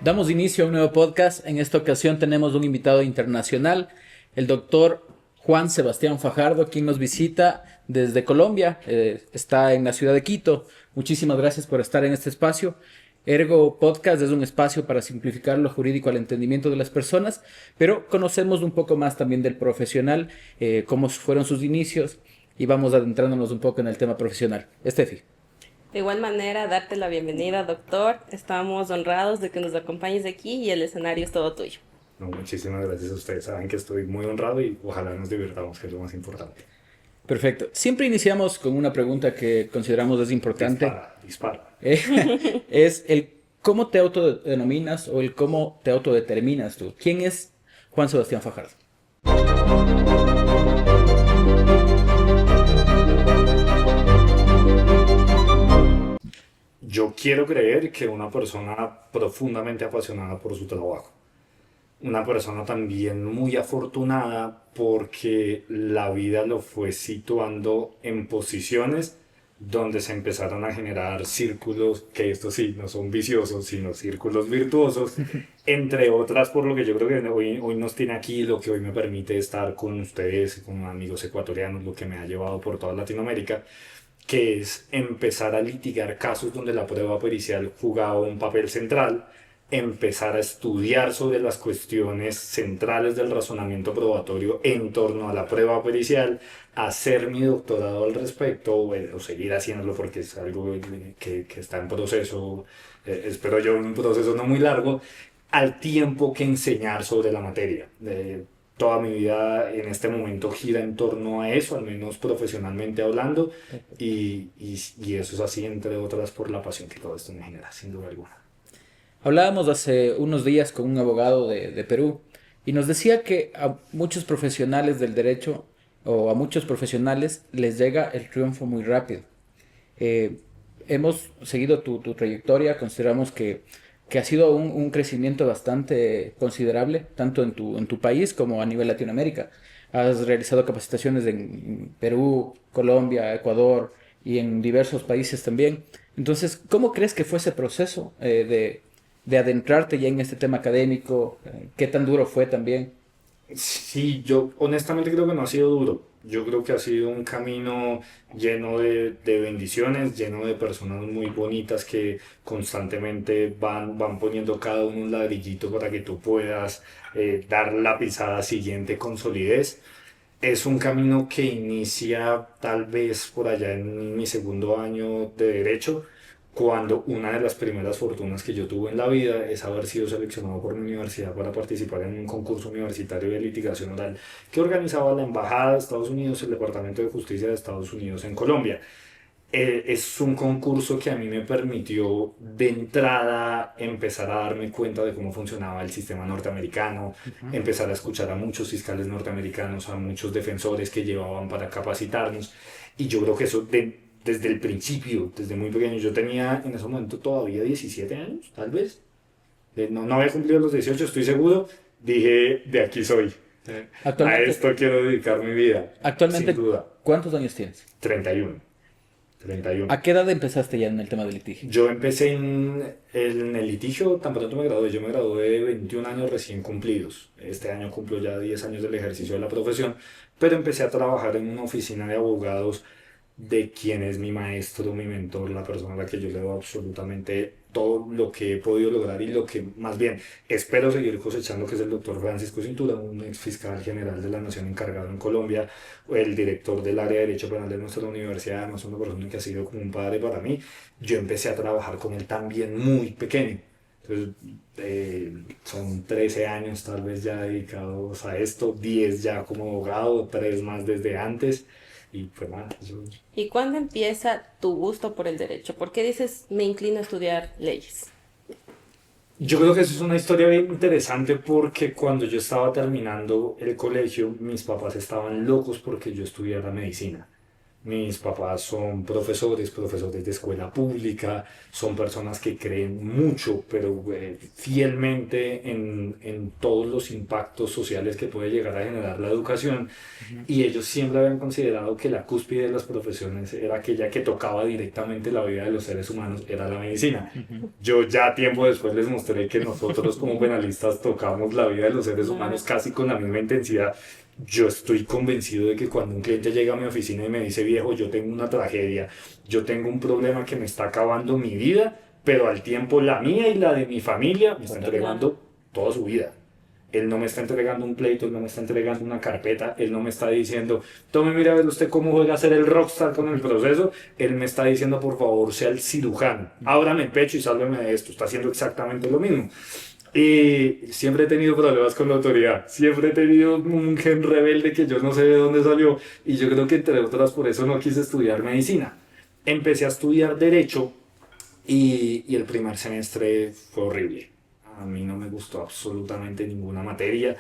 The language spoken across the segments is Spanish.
Damos inicio a un nuevo podcast. En esta ocasión tenemos un invitado internacional, el doctor Juan Sebastián Fajardo, quien nos visita desde Colombia. Está en la ciudad de Quito. Muchísimas gracias por estar en este espacio. Ergo Podcast es un espacio para simplificar lo jurídico al entendimiento de las personas, pero conocemos un poco más también del profesional, cómo fueron sus inicios y vamos adentrándonos un poco en el tema profesional. Estefi. De igual manera, darte la bienvenida, doctor. Estamos honrados de que nos acompañes aquí y el escenario es todo tuyo. No, muchísimas gracias a ustedes. Saben que estoy muy honrado y ojalá nos divirtamos, que es lo más importante. Perfecto. Siempre iniciamos con una pregunta que consideramos es importante. Dispara. Es el cómo te autodenominas o el cómo te autodeterminas tú. ¿Quién es Juan Sebastián Fajardo? Yo quiero creer que una persona profundamente apasionada por su trabajo. Una persona también muy afortunada porque la vida lo fue situando en posiciones donde se empezaron a generar círculos, que estos sí no son viciosos, sino círculos virtuosos, entre otras por lo que yo creo que hoy nos tiene aquí, lo que hoy me permite estar con ustedes, con amigos ecuatorianos, lo que me ha llevado por toda Latinoamérica, que es empezar a litigar casos donde la prueba pericial jugaba un papel central, empezar a estudiar sobre las cuestiones centrales del razonamiento probatorio en torno a la prueba pericial, hacer mi doctorado al respecto, o seguir haciéndolo porque es algo que está en proceso, espero yo un proceso no muy largo, al tiempo que enseñar sobre la materia. Toda mi vida en este momento gira en torno a eso, al menos profesionalmente hablando, y eso es así, entre otras, por la pasión que todo esto me genera, sin duda alguna. Hablábamos hace unos días con un abogado de Perú y nos decía que a muchos profesionales del derecho o a muchos profesionales les llega el triunfo muy rápido. Eh, Hemos seguido tu trayectoria, consideramos que ha sido un crecimiento bastante considerable, tanto en tu país como a nivel Latinoamérica. Has realizado capacitaciones en Perú, Colombia, Ecuador y en diversos países también. Entonces, ¿cómo crees que fue ese proceso de adentrarte ya en este tema académico? ¿Qué tan duro fue también? Sí, yo honestamente creo que no ha sido duro. Yo creo que ha sido un camino lleno de bendiciones, lleno de personas muy bonitas que constantemente van poniendo cada uno un ladrillito para que tú puedas dar la pisada siguiente con solidez. Es un camino que inicia tal vez por allá en mi segundo año de derecho, cuando una de las primeras fortunas que yo tuve en la vida es haber sido seleccionado por mi universidad para participar en un concurso universitario de litigación oral que organizaba la Embajada de Estados Unidos, el Departamento de Justicia de Estados Unidos en Colombia. Es un concurso que a mí me permitió de entrada empezar a darme cuenta de cómo funcionaba el sistema norteamericano, Ujú. empezar a escuchar a muchos fiscales norteamericanos, a muchos defensores que llevaban para capacitarnos. Y yo creo que eso desde el principio, desde muy pequeño, yo tenía en ese momento todavía 17 años, tal vez. No había cumplido los 18, estoy seguro. Dije, de aquí soy. A Actualmente, esto quiero dedicar mi vida, sin actualmente, duda. ¿cuántos años tienes? 31. 31. ¿A qué edad empezaste ya en el tema del litigio? Yo empecé en el litigio tan pronto me gradué. Yo me gradué de 21 años recién cumplidos. Este año cumplo ya 10 años del ejercicio de la profesión, pero empecé a trabajar en una oficina de abogados de quien es mi maestro, mi mentor, la persona a la que yo le doy absolutamente todo lo que he podido lograr y lo que más bien espero seguir cosechando, que es el doctor Francisco Cintura, un ex fiscal general de la Nación encargado en Colombia, el director del área de Derecho Penal de nuestra universidad, además una persona que ha sido como un padre para mí. Yo empecé a trabajar con él también muy pequeño. Entonces, son 13 años tal vez ya dedicados a esto, 10 ya como abogado, 3 más desde antes. Y pues nada, eso. ¿Y cuándo empieza tu gusto por el derecho? ¿Por qué dices, me inclino a estudiar leyes? Yo creo que eso es una historia bien interesante porque cuando yo estaba terminando el colegio, mis papás estaban locos porque yo estudiara medicina. Mis papás son profesores, profesores de escuela pública, son personas que creen mucho, pero fielmente en todos los impactos sociales que puede llegar a generar la educación. Y ellos siempre habían considerado que la cúspide de las profesiones era aquella que tocaba directamente la vida de los seres humanos, era la medicina. Yo ya tiempo después les mostré que nosotros como penalistas tocamos la vida de los seres humanos casi con la misma intensidad. Yo estoy convencido de que cuando un cliente llega a mi oficina y me dice, viejo, yo tengo una tragedia, yo tengo un problema que me está acabando mi vida, pero al tiempo la mía y la de mi familia me está entregando toda su vida. Él no me está entregando un pleito, él no me está entregando una carpeta, él no me está diciendo, tome, mira a ver usted cómo juega a ser el rockstar con el proceso. Él me está diciendo, por favor, sea el cirujano, ábrame el pecho y sálveme de esto. Está haciendo exactamente lo mismo. Y siempre he tenido problemas con la autoridad, siempre he tenido un gen rebelde que yo no sé de dónde salió, y yo creo que entre otras por eso no quise estudiar medicina. Empecé a estudiar derecho y el primer semestre fue horrible. A mí no me gustó absolutamente ninguna materia,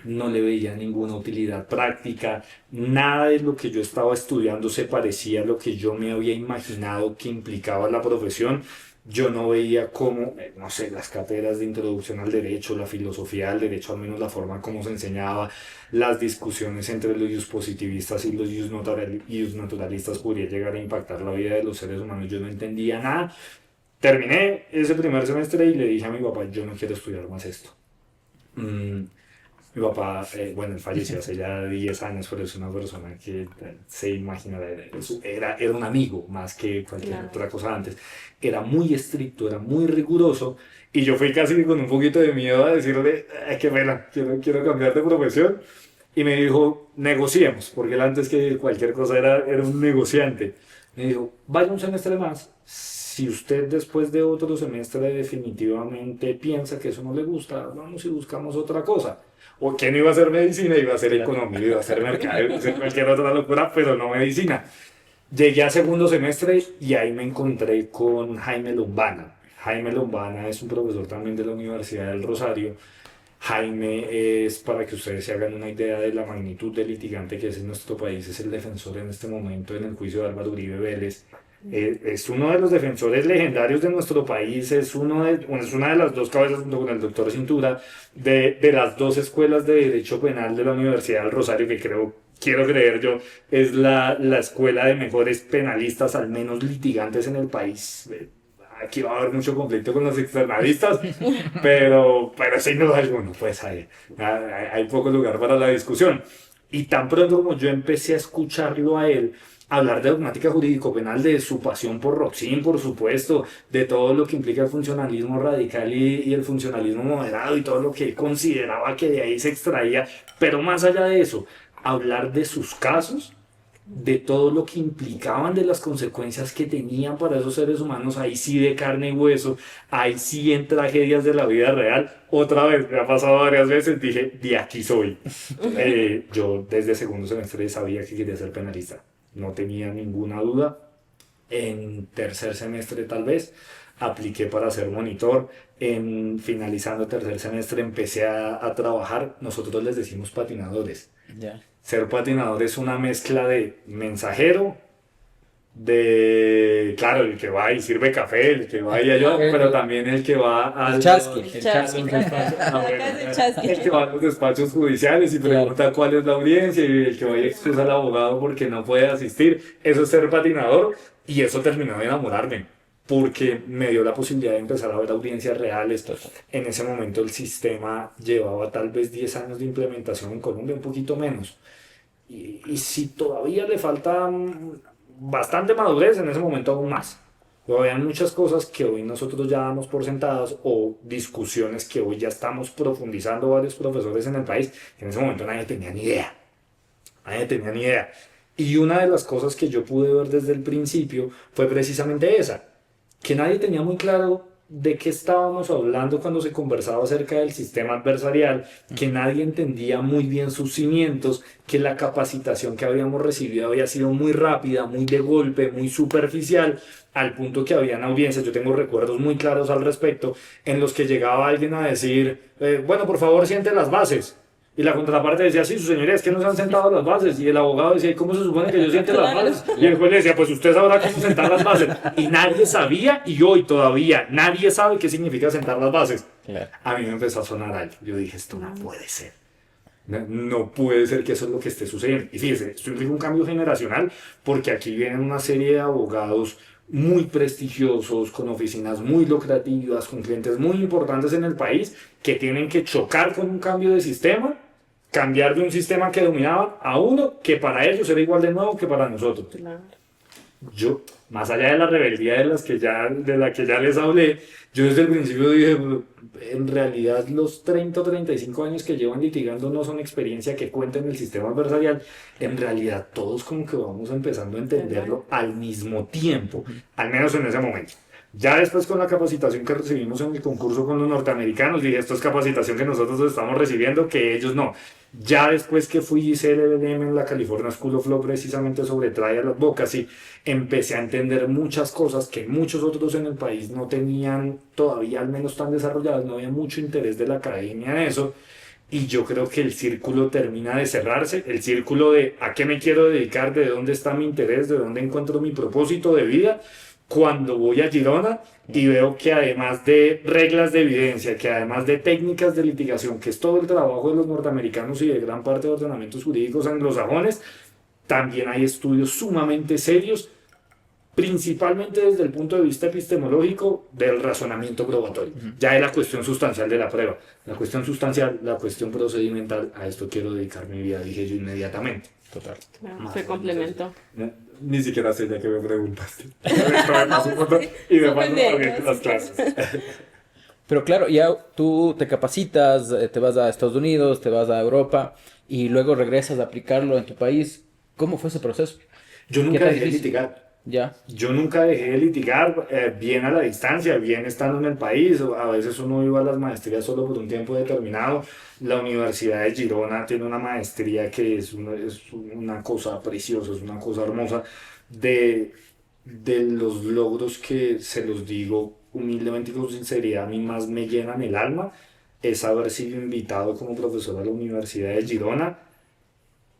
no le veía ninguna utilidad práctica, nada de lo que yo estaba estudiando se parecía a lo que yo me había imaginado que implicaba la profesión. Yo no veía cómo, no sé, las cátedras de introducción al derecho, la filosofía del derecho, al menos la forma como se enseñaba, las discusiones entre los positivistas y los naturalistas podría llegar a impactar la vida de los seres humanos. Yo no entendía nada. Terminé ese primer semestre y le dije a mi papá, yo no quiero estudiar más esto. Mi papá, bueno, él falleció hace ya 10 años, pero es una persona que se imagina, era un amigo más que cualquier otra cosa antes. Era muy estricto, era muy riguroso, y yo fui casi con un poquito de miedo a decirle, qué pena, quiero cambiar de profesión. Y me dijo, negociemos, porque él antes que cualquier cosa era un negociante. Me dijo, vaya un semestre más. Si usted después de otro semestre definitivamente piensa que eso no le gusta, vamos y buscamos otra cosa. O que no iba a hacer medicina, iba a hacer economía, iba a hacer mercado, iba a hacer cualquier otra locura, pero no medicina. Llegué a segundo semestre y ahí me encontré con Jaime Lombana. Jaime Lombana es un profesor también de la Universidad del Rosario. Jaime es, para que ustedes se hagan una idea de la magnitud del litigante que es en nuestro país, es el defensor en este momento en el juicio de Álvaro Uribe Vélez. Es uno de los defensores legendarios de nuestro país, es una de las dos cabezas junto con el doctor Cintura de las dos escuelas de Derecho Penal de la Universidad del Rosario, que quiero creer yo, es la escuela de mejores penalistas, al menos litigantes en el país. Aquí va a haber mucho conflicto con los externalistas, pero sin duda alguna, pues hay poco lugar para la discusión. Y tan pronto como yo empecé a escucharlo a él, hablar de dogmática jurídico-penal, de su pasión por Roxin, por supuesto, de todo lo que implica el funcionalismo radical y el funcionalismo moderado y todo lo que él consideraba que de ahí se extraía, pero más allá de eso, hablar de sus casos, de todo lo que implicaban, de las consecuencias que tenían para esos seres humanos, ahí sí de carne y hueso, ahí sí en tragedias de la vida real. Otra vez, me ha pasado varias veces, dije, de aquí soy. Yo desde segundo semestre sabía que quería ser penalista. No tenía ninguna duda. En tercer semestre tal vez apliqué para ser monitor. Finalizando tercer semestre empecé a trabajar. Nosotros les decimos patinadores. Ya. Ser patinador es una mezcla de mensajero, claro, el que va y sirve café, el que va y ayuda, pero también el que va al chasqui. el que va a los despachos judiciales y pregunta cuál es la audiencia, y el que va y excusa al abogado porque no puede asistir. Eso es ser patinador, y eso terminó de enamorarme, porque me dio la posibilidad de empezar a ver audiencias reales. En ese momento el sistema llevaba tal vez 10 años de implementación en Colombia, un poquito menos. Y si todavía le falta bastante madurez, en ese momento aún más. Había muchas cosas que hoy nosotros ya damos por sentadas, o discusiones que hoy ya estamos profundizando varios profesores en el país, que en ese momento nadie tenía ni idea. Nadie tenía ni idea. Y una de las cosas que yo pude ver desde el principio fue precisamente esa, que nadie tenía muy claro de qué estábamos hablando cuando se conversaba acerca del sistema adversarial, que nadie entendía muy bien sus cimientos, que la capacitación que habíamos recibido había sido muy rápida, muy de golpe, muy superficial, al punto que habían audiencias, yo tengo recuerdos muy claros al respecto, en los que llegaba alguien a decir, bueno, por favor, siente las bases. Y la contraparte decía, sí, su señoría, es que no se han sentado las bases. Y el abogado decía, ¿y cómo se supone que yo siente las bases? Y el juez le decía, pues usted sabrá cómo sentar las bases. Y nadie sabía, y hoy todavía nadie sabe qué significa sentar las bases. Claro. A mí me empezó a sonar algo. Yo dije, esto no puede ser. No puede ser que eso es lo que esté sucediendo. Y fíjese, esto implica un cambio generacional porque aquí vienen una serie de abogados muy prestigiosos, con oficinas muy lucrativas, con clientes muy importantes en el país, que tienen que chocar con un cambio de sistema, cambiar de un sistema que dominaban a uno que para ellos era igual de nuevo que para nosotros. Claro. Yo, más allá de la rebeldía de la que ya les hablé, yo desde el principio dije, en realidad los 30 o 35 años que llevan litigando no son experiencia que cuenten en el sistema adversarial, en realidad todos como que vamos empezando a entenderlo al mismo tiempo, al menos en ese momento. Ya después con la capacitación que recibimos en el concurso con los norteamericanos, dije, esto es capacitación que nosotros estamos recibiendo, que ellos no. Ya después que fui hice el LLM en la California School of Law precisamente sobre trial advocacy, empecé a entender muchas cosas que muchos otros en el país no tenían todavía al menos tan desarrolladas, no había mucho interés de la academia en eso. Y yo creo que el círculo termina de cerrarse, el círculo de a qué me quiero dedicar, de dónde está mi interés, de dónde encuentro mi propósito de vida, cuando voy a Girona y veo que además de reglas de evidencia, que además de técnicas de litigación, que es todo el trabajo de los norteamericanos y de gran parte de ordenamientos jurídicos anglosajones, también hay estudios sumamente serios, principalmente desde el punto de vista epistemológico del razonamiento probatorio. Ya es la cuestión sustancial de la prueba. La cuestión sustancial, la cuestión procedimental, a esto quiero dedicar mi vida, dije yo inmediatamente. Total. Claro, se complementó. Ni siquiera sé ya que me preguntaste. Y me paso corriendo las clases. Pero claro, ya tú te capacitas, te vas a Estados Unidos, te vas a Europa y luego regresas a aplicarlo en tu país. ¿Cómo fue ese proceso? Yo ¿Qué nunca tan dejé de difícil? litigar. Ya. Yo nunca dejé de litigar, bien a la distancia, bien estando en el país. A veces uno iba a las maestrías solo por un tiempo determinado. La Universidad de Girona tiene una maestría que es una cosa preciosa, es una cosa hermosa. De los logros que se los digo humildemente y con sinceridad, a mí más me llenan el alma, es haber sido invitado como profesor a la Universidad de Girona,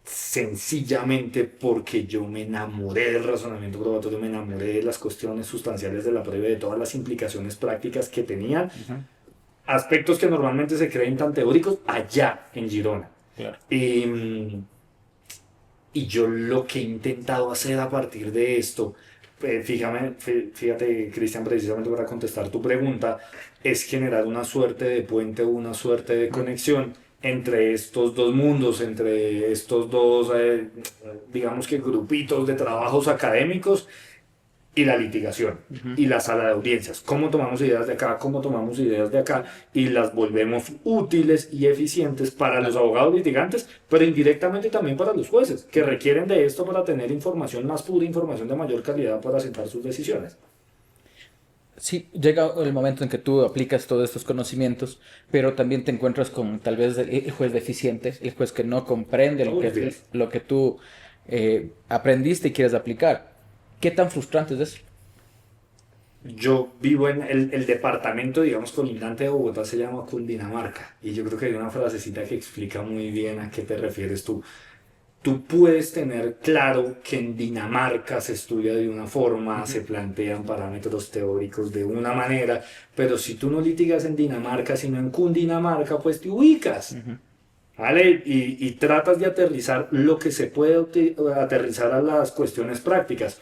sencillamente porque yo me enamoré del razonamiento probatorio, me enamoré de las cuestiones sustanciales de la prueba y de todas las implicaciones prácticas que tenían, aspectos que normalmente se creen tan teóricos allá en Girona. Claro. Y yo lo que he intentado hacer a partir de esto, fíjate, Cristian, precisamente para contestar tu pregunta, es generar una suerte de puente, una suerte de conexión entre estos dos mundos, entre estos dos, digamos que grupitos de trabajos académicos y la litigación y la sala de audiencias. Cómo tomamos ideas de acá, cómo tomamos ideas de acá y las volvemos útiles y eficientes para los abogados litigantes, pero indirectamente también para los jueces, que requieren de esto para tener información más pura, información de mayor calidad para sentar sus decisiones. Sí, llega el momento en que tú aplicas todos estos conocimientos, pero también te encuentras con tal vez el juez deficiente, el juez que no comprende lo que tú aprendiste y quieres aplicar. ¿Qué tan frustrante es eso? Yo vivo en el departamento, digamos, colindante de Bogotá, se llama Cundinamarca, y yo creo que hay una frasecita que explica muy bien a qué te refieres tú. Tú puedes tener claro que en Dinamarca se estudia de una forma, se plantean parámetros teóricos de una manera, pero si tú no litigas en Dinamarca, sino en Cundinamarca, pues te ubicas, ¿vale? Y tratas de aterrizar lo que se puede aterrizar a las cuestiones prácticas.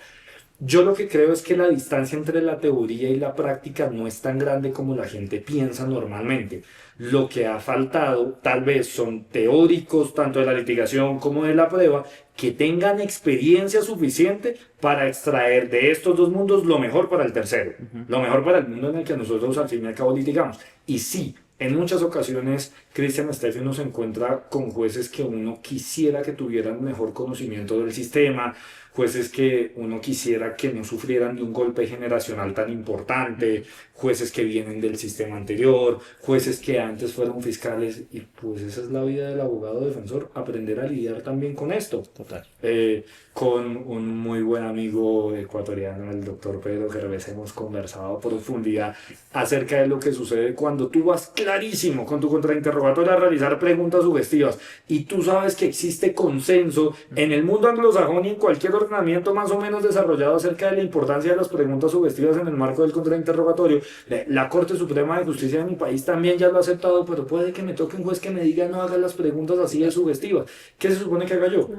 Yo lo que creo es que la distancia entre la teoría y la práctica no es tan grande como la gente piensa normalmente. Lo que ha faltado tal vez son teóricos tanto de la litigación como de la prueba que tengan experiencia suficiente para extraer de estos dos mundos lo mejor para el tercero, lo mejor para el mundo en el que nosotros al fin y al cabo litigamos. Y sí, en muchas ocasiones Cristian Steffi nos encuentra con jueces que uno quisiera que tuvieran mejor conocimiento del sistema, jueces que uno quisiera que no sufrieran de un golpe generacional tan importante, jueces que vienen del sistema anterior, jueces que antes fueron fiscales, y pues esa es la vida del abogado defensor, aprender a lidiar también con esto. Total. Con un muy buen amigo ecuatoriano, el doctor Pedro Gervés, hemos conversado a profundidad acerca de lo que sucede cuando tú vas clarísimo con tu contrainterrogatorio a realizar preguntas sugestivas y tú sabes que existe consenso en el mundo anglosajón y en cualquier ordenamiento más o menos desarrollado acerca de la importancia de las preguntas sugestivas en el marco del contrainterrogatorio. La Corte Suprema de Justicia de mi país también ya lo ha aceptado, pero puede que me toque un juez que me diga no haga las preguntas así de sugestivas. ¿Qué se supone que haga yo?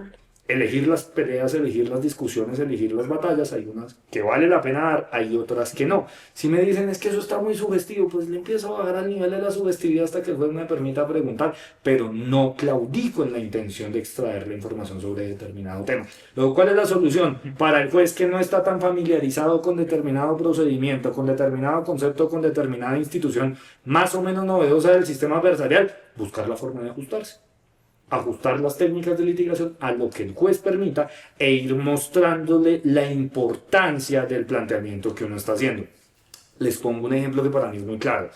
Elegir las peleas, elegir las discusiones, elegir las batallas. Hay unas que vale la pena dar, hay otras que no. Si me dicen es que eso está muy sugestivo, pues le empiezo a bajar al nivel de la sugestividad hasta que el juez me permita preguntar, pero no claudico en la intención de extraer la información sobre determinado tema. Luego, ¿cuál es la solución? Para el juez que no está tan familiarizado con determinado procedimiento, con determinado concepto, con determinada institución más o menos novedosa del sistema adversarial, buscar la forma de ajustarse. Ajustar las técnicas de litigación a lo que el juez permita e ir mostrándole la importancia del planteamiento que uno está haciendo. Les pongo un ejemplo que para mí es muy claro.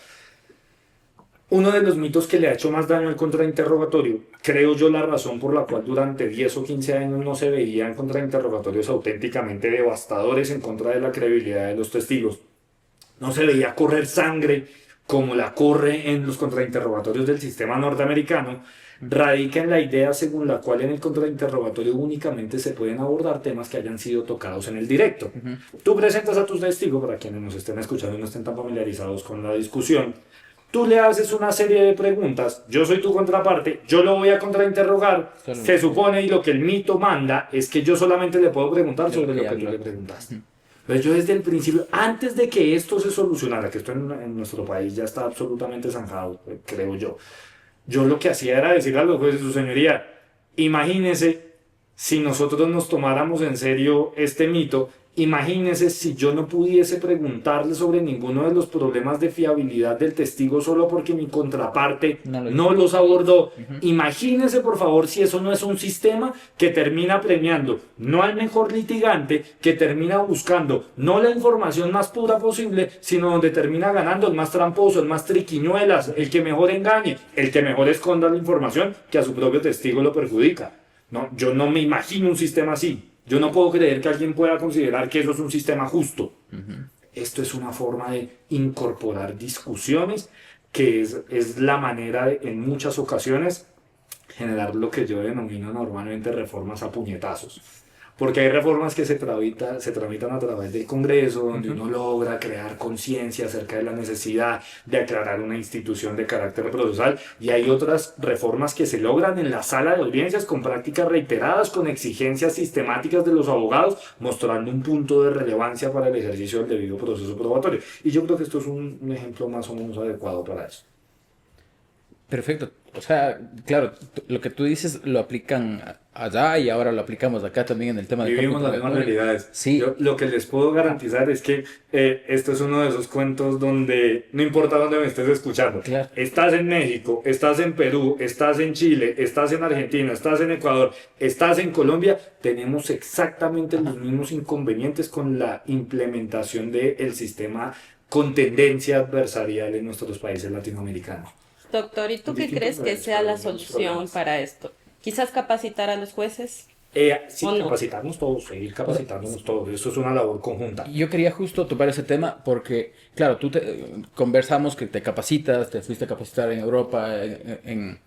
Uno de los mitos que le ha hecho más daño al contrainterrogatorio, creo yo la razón por la cual durante 10 o 15 años no se veían contrainterrogatorios auténticamente devastadores en contra de la credibilidad de los testigos, no se veía correr sangre como la corre en los contrainterrogatorios del sistema norteamericano, radica en la idea según la cual en el contrainterrogatorio únicamente se pueden abordar temas que hayan sido tocados en el directo. Tú presentas a tus testigos, para quienes nos estén escuchando y no estén tan familiarizados con la discusión, tú le haces una serie de preguntas, yo soy tu contraparte, yo lo voy a contrainterrogar, se supone y lo que el mito manda es que yo solamente le puedo preguntar sobre lo que tú le preguntaste. Pero yo desde el principio, antes de que esto se solucionara, que esto en nuestro país ya está absolutamente zanjado, creo yo lo que hacía era decirle a los jueces, su señoría, imagínese si nosotros nos tomáramos en serio este mito, imagínese si yo no pudiese preguntarle sobre ninguno de los problemas de fiabilidad del testigo solo porque mi contraparte no los abordó. Imagínese por favor si eso no es un sistema que termina premiando no al mejor litigante, que termina buscando no la información más pura posible, sino donde termina ganando el más tramposo, el más triquiñuelas, el que mejor engañe, el que mejor esconda la información que a su propio testigo lo perjudica. No, yo no me imagino un sistema así. Yo no puedo creer que alguien pueda considerar que eso es un sistema justo. Esto es una forma de incorporar discusiones que es la manera de, en muchas ocasiones, generar lo que yo denomino normalmente reformas a puñetazos. Porque hay reformas que se tramitan a través del Congreso, donde uno logra crear conciencia acerca de la necesidad de aclarar una institución de carácter procesal, y hay otras reformas que se logran en la sala de audiencias con prácticas reiteradas, con exigencias sistemáticas de los abogados, mostrando un punto de relevancia para el ejercicio del debido proceso probatorio. Y yo creo que esto es un ejemplo más o menos adecuado para eso. Perfecto. O sea, claro, lo que tú dices lo aplican allá y ahora lo aplicamos acá también en el tema de... Vivimos las mismas realidades. Sí. Yo, lo que les puedo garantizar es que esto es uno de esos cuentos donde no importa dónde me estés escuchando. Claro. Estás en México, estás en Perú, estás en Chile, estás en Argentina, estás en Ecuador, estás en Colombia, tenemos exactamente los mismos inconvenientes con la implementación del sistema con tendencia adversarial en nuestros países latinoamericanos. Doctor, ¿y tú qué crees que sea la solución para esto? ¿Quizás capacitar a los jueces? Sí, capacitarnos todos, seguir capacitándonos todos. Esto es una labor conjunta. Yo quería justo tomar ese tema porque, claro, conversamos que te capacitas, te fuiste a capacitar en Europa, en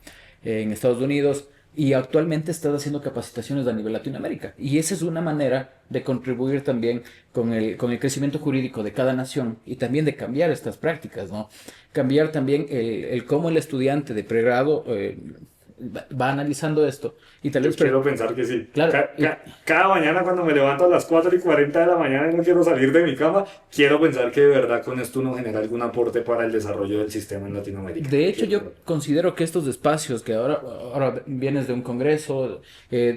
Estados Unidos, y actualmente estás haciendo capacitaciones a nivel Latinoamérica. Y esa es una manera de contribuir también con el crecimiento jurídico de cada nación y también de cambiar estas prácticas, ¿no? Cambiar también el cómo el estudiante de pregrado va analizando esto. Y tal vez quiero pensar que sí. Claro, cada mañana cuando me levanto a las 4:40 de la mañana y no quiero salir de mi cama, quiero pensar que de verdad con esto uno genera algún aporte para el desarrollo del sistema en Latinoamérica. De hecho, yo considero que estos espacios que ahora vienes de un congreso,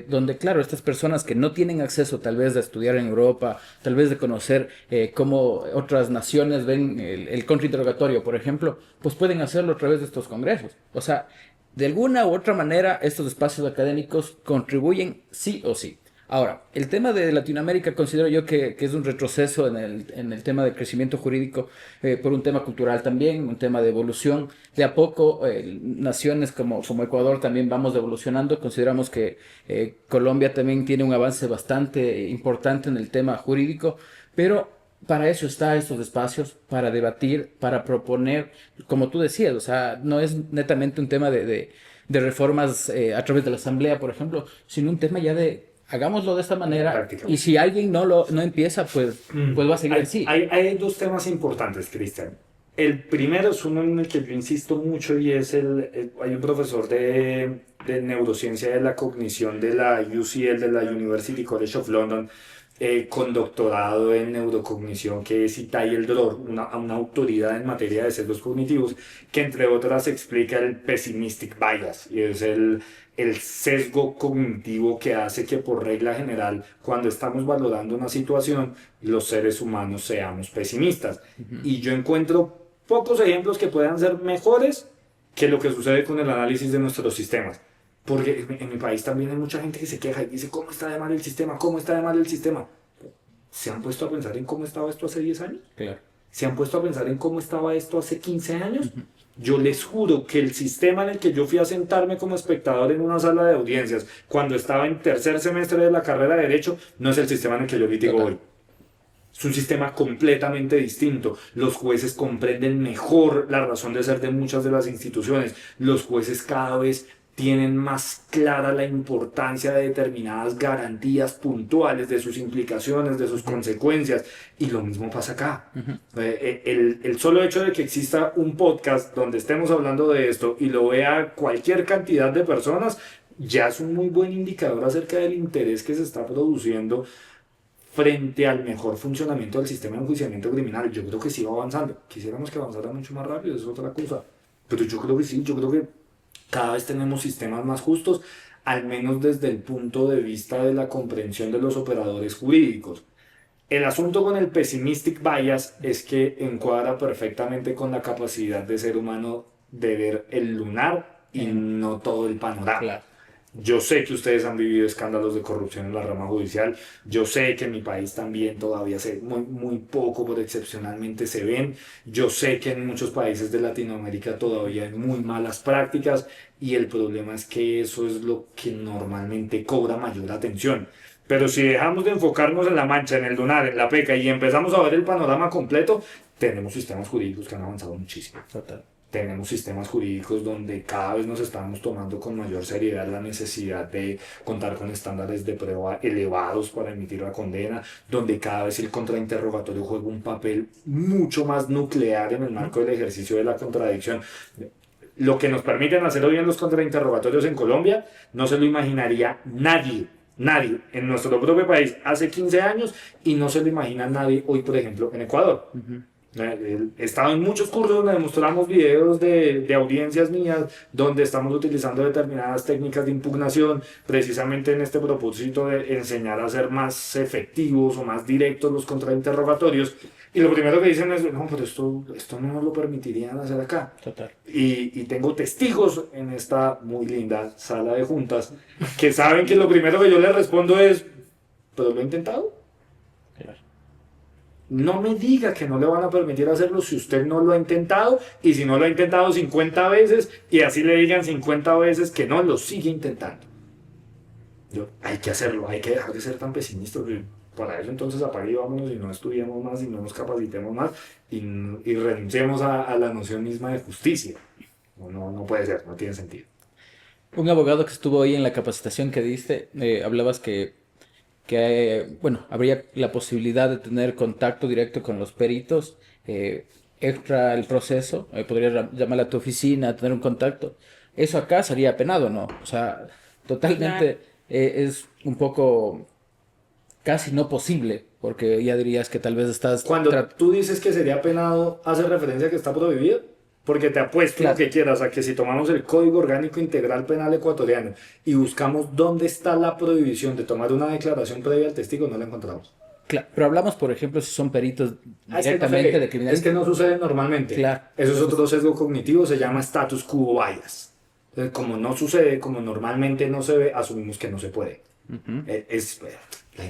donde claro, estas personas que no tienen acceso tal vez de estudiar en Europa, tal vez de conocer cómo otras naciones ven el contrainterrogatorio, por ejemplo, pues pueden hacerlo a través de estos congresos. O sea, de alguna u otra manera, estos espacios académicos contribuyen sí o sí. Ahora, el tema de Latinoamérica considero yo que es un retroceso en el tema del crecimiento jurídico, por un tema cultural también, un tema de evolución. De a poco, naciones como Ecuador también vamos evolucionando. Consideramos que Colombia también tiene un avance bastante importante en el tema jurídico, pero para eso está estos espacios, para debatir, para proponer, como tú decías, o sea, no es netamente un tema de reformas a través de la Asamblea, por ejemplo, sino un tema ya de hagámoslo de esta manera y si alguien no empieza, pues va a seguir así. Hay dos temas importantes, Cristian. El primero es uno en el que yo insisto mucho y es hay un profesor de neurociencia de la cognición de la UCL, de la University College of London, con doctorado en neurocognición, que es Itai Eldor, una autoridad en materia de sesgos cognitivos, que entre otras explica el pessimistic bias, y es el sesgo cognitivo que hace que por regla general, cuando estamos valorando una situación, los seres humanos seamos pesimistas. Y yo encuentro pocos ejemplos que puedan ser mejores que lo que sucede con el análisis de nuestros sistemas. Porque en mi país también hay mucha gente que se queja y dice, ¿cómo está de mal el sistema? ¿Cómo está de mal el sistema? ¿Se han puesto a pensar en cómo estaba esto hace 10 años? Claro. ¿Se han puesto a pensar en cómo estaba esto hace 15 años? Yo les juro que el sistema en el que yo fui a sentarme como espectador en una sala de audiencias cuando estaba en tercer semestre de la carrera de Derecho no es el sistema en el que yo litigo hoy. Es un sistema completamente distinto. Los jueces comprenden mejor la razón de ser de muchas de las instituciones. Los jueces cada vez tienen más clara la importancia de determinadas garantías puntuales, de sus implicaciones, de sus consecuencias, y lo mismo pasa acá. El solo hecho de que exista un podcast donde estemos hablando de esto y lo vea cualquier cantidad de personas, ya es un muy buen indicador acerca del interés que se está produciendo frente al mejor funcionamiento del sistema de enjuiciamiento criminal. Yo creo que sí va avanzando. Quisiéramos que avanzara mucho más rápido, eso es otra cosa. Pero yo creo que sí, yo creo que cada vez tenemos sistemas más justos, al menos desde el punto de vista de la comprensión de los operadores jurídicos. El asunto con el pessimistic bias es que encuadra perfectamente con la capacidad de ser humano de ver el lunar y no todo el panorama. Claro. Yo sé que ustedes han vivido escándalos de corrupción en la rama judicial. Yo sé que en mi país también todavía muy poco, pero excepcionalmente se ven. Yo sé que en muchos países de Latinoamérica todavía hay muy malas prácticas y el problema es que eso es lo que normalmente cobra mayor atención. Pero si dejamos de enfocarnos en la mancha, en el lunar, en la peca y empezamos a ver el panorama completo, tenemos sistemas jurídicos que han avanzado muchísimo. Total. Tenemos sistemas jurídicos donde cada vez nos estamos tomando con mayor seriedad la necesidad de contar con estándares de prueba elevados para emitir la condena, donde cada vez el contrainterrogatorio juega un papel mucho más nuclear en el marco del ejercicio de la contradicción. Lo que nos permiten hacer hoy en los contrainterrogatorios en Colombia no se lo imaginaría nadie en nuestro propio país hace 15 años y no se lo imagina nadie hoy, por ejemplo, en Ecuador. He estado en muchos cursos donde mostramos videos de audiencias mías donde estamos utilizando determinadas técnicas de impugnación precisamente en este propósito de enseñar a ser más efectivos o más directos los contrainterrogatorios, y lo primero que dicen es no, pero esto no nos lo permitirían hacer acá. Total. Y tengo testigos en esta muy linda sala de juntas que saben que lo primero que yo les respondo es ¿pero lo he intentado? Claro. No me diga que no le van a permitir hacerlo si usted no lo ha intentado, y si no lo ha intentado 50 veces y así le digan 50 veces que no, lo sigue intentando. Hay que hacerlo, hay que dejar de ser tan pesimistas. Para eso entonces apague y vámonos y no estudiemos más y no nos capacitemos más y renunciemos a la noción misma de justicia. No puede ser, no tiene sentido. Un abogado que estuvo ahí en la capacitación que diste, hablabas que bueno, habría la posibilidad de tener contacto directo con los peritos, extra el proceso, podrías llamar a tu oficina, tener un contacto. Eso acá sería penado, ¿no? O sea, totalmente es un poco casi no posible, porque ya dirías que tal vez estás... Cuando tú dices que sería penado, ¿hace referencia a que está prohibido? Porque te apuesto lo que quieras a que si tomamos el Código Orgánico Integral Penal ecuatoriano y buscamos dónde está la prohibición de tomar una declaración previa al testigo, no la encontramos. Claro, pero hablamos, por ejemplo, si son peritos directamente de criminalidad. Es que no sucede normalmente. Claro. Eso es otro sesgo cognitivo, se llama status quo bias. Como no sucede, como normalmente no se ve, asumimos que no se puede.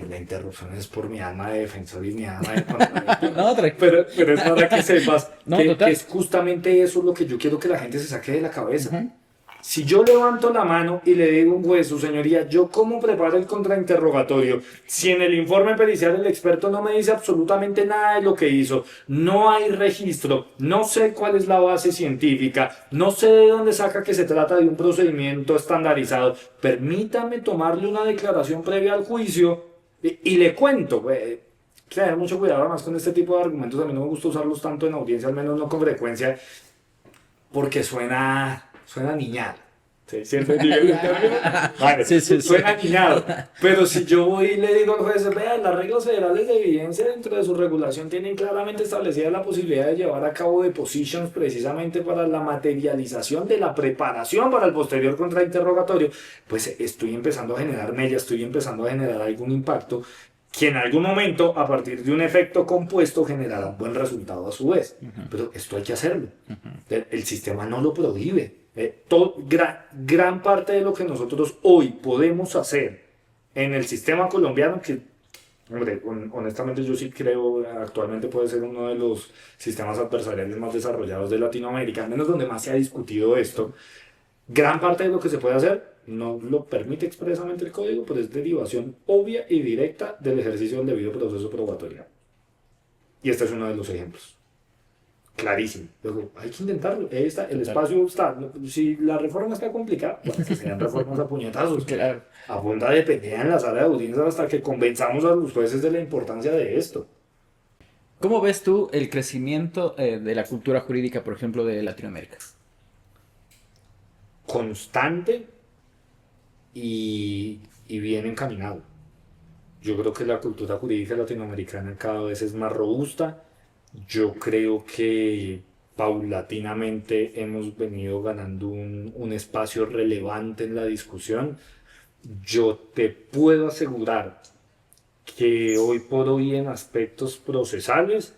La interrupción es por mi alma de defensor y mi alma de contradictor. No, Pero es para que sepas No, que total. es justamente eso lo que yo quiero que la gente se saque de la cabeza. Si yo levanto la mano y le digo a un juez, su señoría, ¿yo cómo preparo el contrainterrogatorio? Si en el informe pericial el experto no me dice absolutamente nada de lo que hizo, no hay registro, no sé cuál es la base científica, no sé de dónde saca que se trata de un procedimiento estandarizado, permítame tomarle una declaración previa al juicio y le cuento. Tener mucho cuidado además con este tipo de argumentos, a mí no me gusta usarlos tanto en audiencia, al menos no con frecuencia, porque suena niñado. ¿Sí? ¿Sí entendí el término? Vale, Sí, sí, sí. suena niñado. Pero si yo voy y le digo al juez, vean, las reglas federales de evidencia dentro de su regulación tienen claramente establecida la posibilidad de llevar a cabo depositions precisamente para la materialización de la preparación para el posterior contrainterrogatorio, pues estoy empezando a generar mella, estoy empezando a generar algún impacto que en algún momento, a partir de un efecto compuesto, generará un buen resultado a su vez. Pero esto hay que hacerlo. El sistema no lo prohíbe. Gran parte de lo que nosotros hoy podemos hacer en el sistema colombiano, que, hombre, honestamente yo sí creo actualmente puede ser uno de los sistemas adversariales más desarrollados de Latinoamérica, al menos donde más se ha discutido esto, gran parte de lo que se puede hacer no lo permite expresamente el código, pero es derivación obvia y directa del ejercicio del debido proceso probatorio. Y este es uno de los ejemplos. Clarísimo. Luego, hay que intentarlo. Ahí está, el espacio está. Si la reforma está complicada, bueno, que sean reformas a puñetazos. Claro. A punta de pelea en la sala de audiencias hasta que convenzamos a los jueces de la importancia de esto. ¿Cómo ves tú el crecimiento de la cultura jurídica, por ejemplo, de Latinoamérica? Constante y bien encaminado. Yo creo que la cultura jurídica latinoamericana cada vez es más robusta. Yo creo que paulatinamente hemos venido ganando un espacio relevante en la discusión. Yo te puedo asegurar que hoy por hoy en aspectos procesales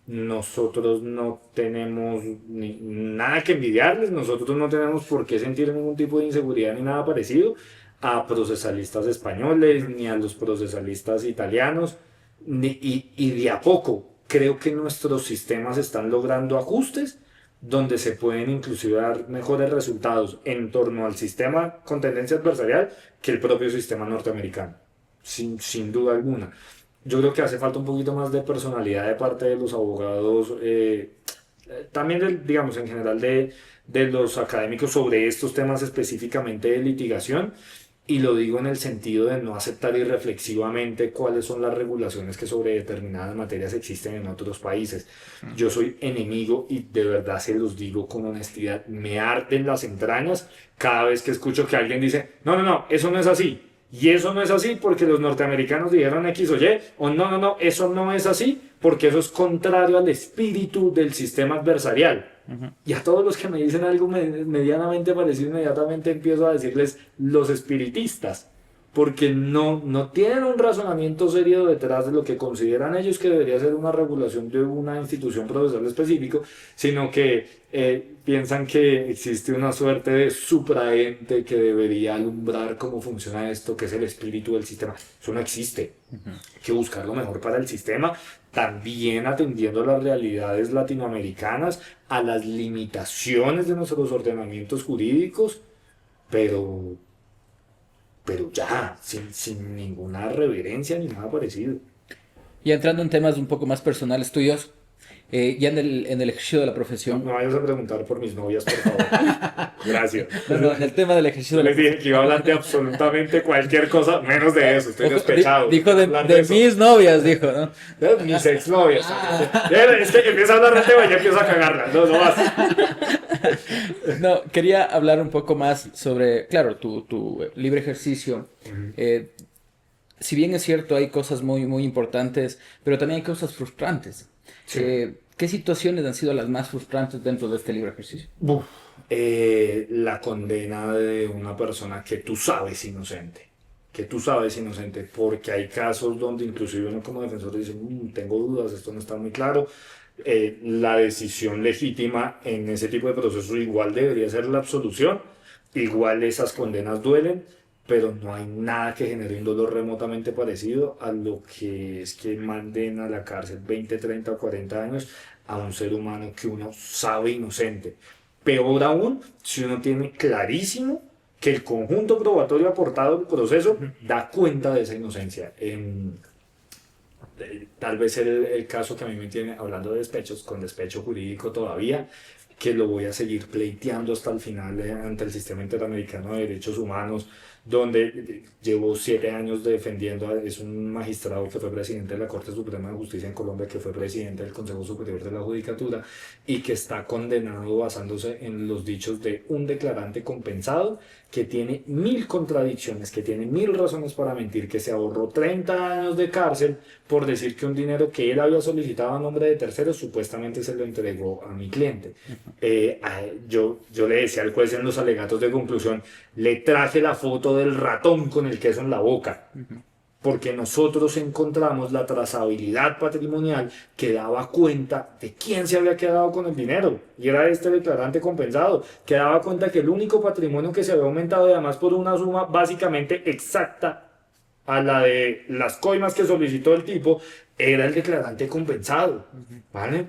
nosotros no tenemos nada que envidiarles, nosotros no tenemos por qué sentir ningún tipo de inseguridad ni nada parecido a procesalistas españoles ni a los procesalistas italianos, y de a poco creo que nuestros sistemas están logrando ajustes donde se pueden inclusive dar mejores resultados en torno al sistema con tendencia adversarial que el propio sistema norteamericano, sin duda alguna. Yo creo que hace falta un poquito más de personalidad de parte de los abogados, también digamos en general de los académicos sobre estos temas específicamente de litigación, y lo digo en el sentido de no aceptar irreflexivamente cuáles son las regulaciones que sobre determinadas materias existen en otros países. Yo soy enemigo, y de verdad se los digo con honestidad, me arden las entrañas cada vez que escucho que alguien dice, no, eso no es así. Y eso no es así porque los norteamericanos dijeron X o Y, o no, eso no es así porque eso es contrario al espíritu del sistema adversarial. Y a todos los que me dicen algo medianamente parecido, inmediatamente empiezo a decirles los espiritistas, porque no tienen un razonamiento serio detrás de lo que consideran ellos que debería ser una regulación de una institución procesal específico, sino que piensan que existe una suerte de supraente que debería alumbrar cómo funciona esto, que es el espíritu del sistema. Eso no existe. Hay que buscar lo mejor para el sistema, también atendiendo a las realidades latinoamericanas, a las limitaciones de nuestros ordenamientos jurídicos, pero ya, sin ninguna reverencia ni nada parecido. Y entrando en temas un poco más personales tuyos, ya en el ejercicio de la profesión. No vayas a preguntar por mis novias, por favor. Gracias. No, en el tema del ejercicio de la Les dije que iba a hablar de absolutamente cualquier cosa, menos de eso. Estoy despechado. Dijo de eso. mis novias, dijo, ¿no? De mis exnovias. Es que empieza a hablar del tema y ya empiezo a cagarla. No vas. No, quería hablar un poco más sobre, claro, tu libre ejercicio. Si bien es cierto, hay cosas muy, muy importantes, pero también hay cosas frustrantes. Sí. ¿Qué situaciones han sido las más frustrantes dentro de este libre ejercicio? La condena de una persona que tú sabes inocente. Porque hay casos donde inclusive uno como defensor dice, tengo dudas, esto no está muy claro. La decisión legítima en ese tipo de procesos igual debería ser la absolución, igual esas condenas duelen, pero no hay nada que genere un dolor remotamente parecido a lo que es que manden a la cárcel 20, 30 o 40 años a un ser humano que uno sabe inocente. Peor aún, si uno tiene clarísimo que el conjunto probatorio aportado al proceso da cuenta de esa inocencia. Tal vez el caso que a mí me tiene hablando de despechos, con despecho jurídico todavía, que lo voy a seguir pleiteando hasta el final ante el Sistema Interamericano de Derechos Humanos, donde llevo 7 años defendiendo, es un magistrado que fue presidente de la Corte Suprema de Justicia en Colombia, que fue presidente del Consejo Superior de la Judicatura y que está condenado basándose en los dichos de un declarante compensado que tiene 1000 contradicciones, que tiene 1000 razones para mentir, que se ahorró 30 años de cárcel por decir que un dinero que él había solicitado a nombre de terceros supuestamente se lo entregó a mi cliente. Yo le decía al juez en los alegatos de conclusión, le traje la foto del ratón con el queso en la boca, porque nosotros encontramos la trazabilidad patrimonial que daba cuenta de quién se había quedado con el dinero, y era este declarante compensado, que daba cuenta que el único patrimonio que se había aumentado, y además por una suma básicamente exacta a la de las coimas que solicitó el tipo, era el declarante compensado, ¿vale?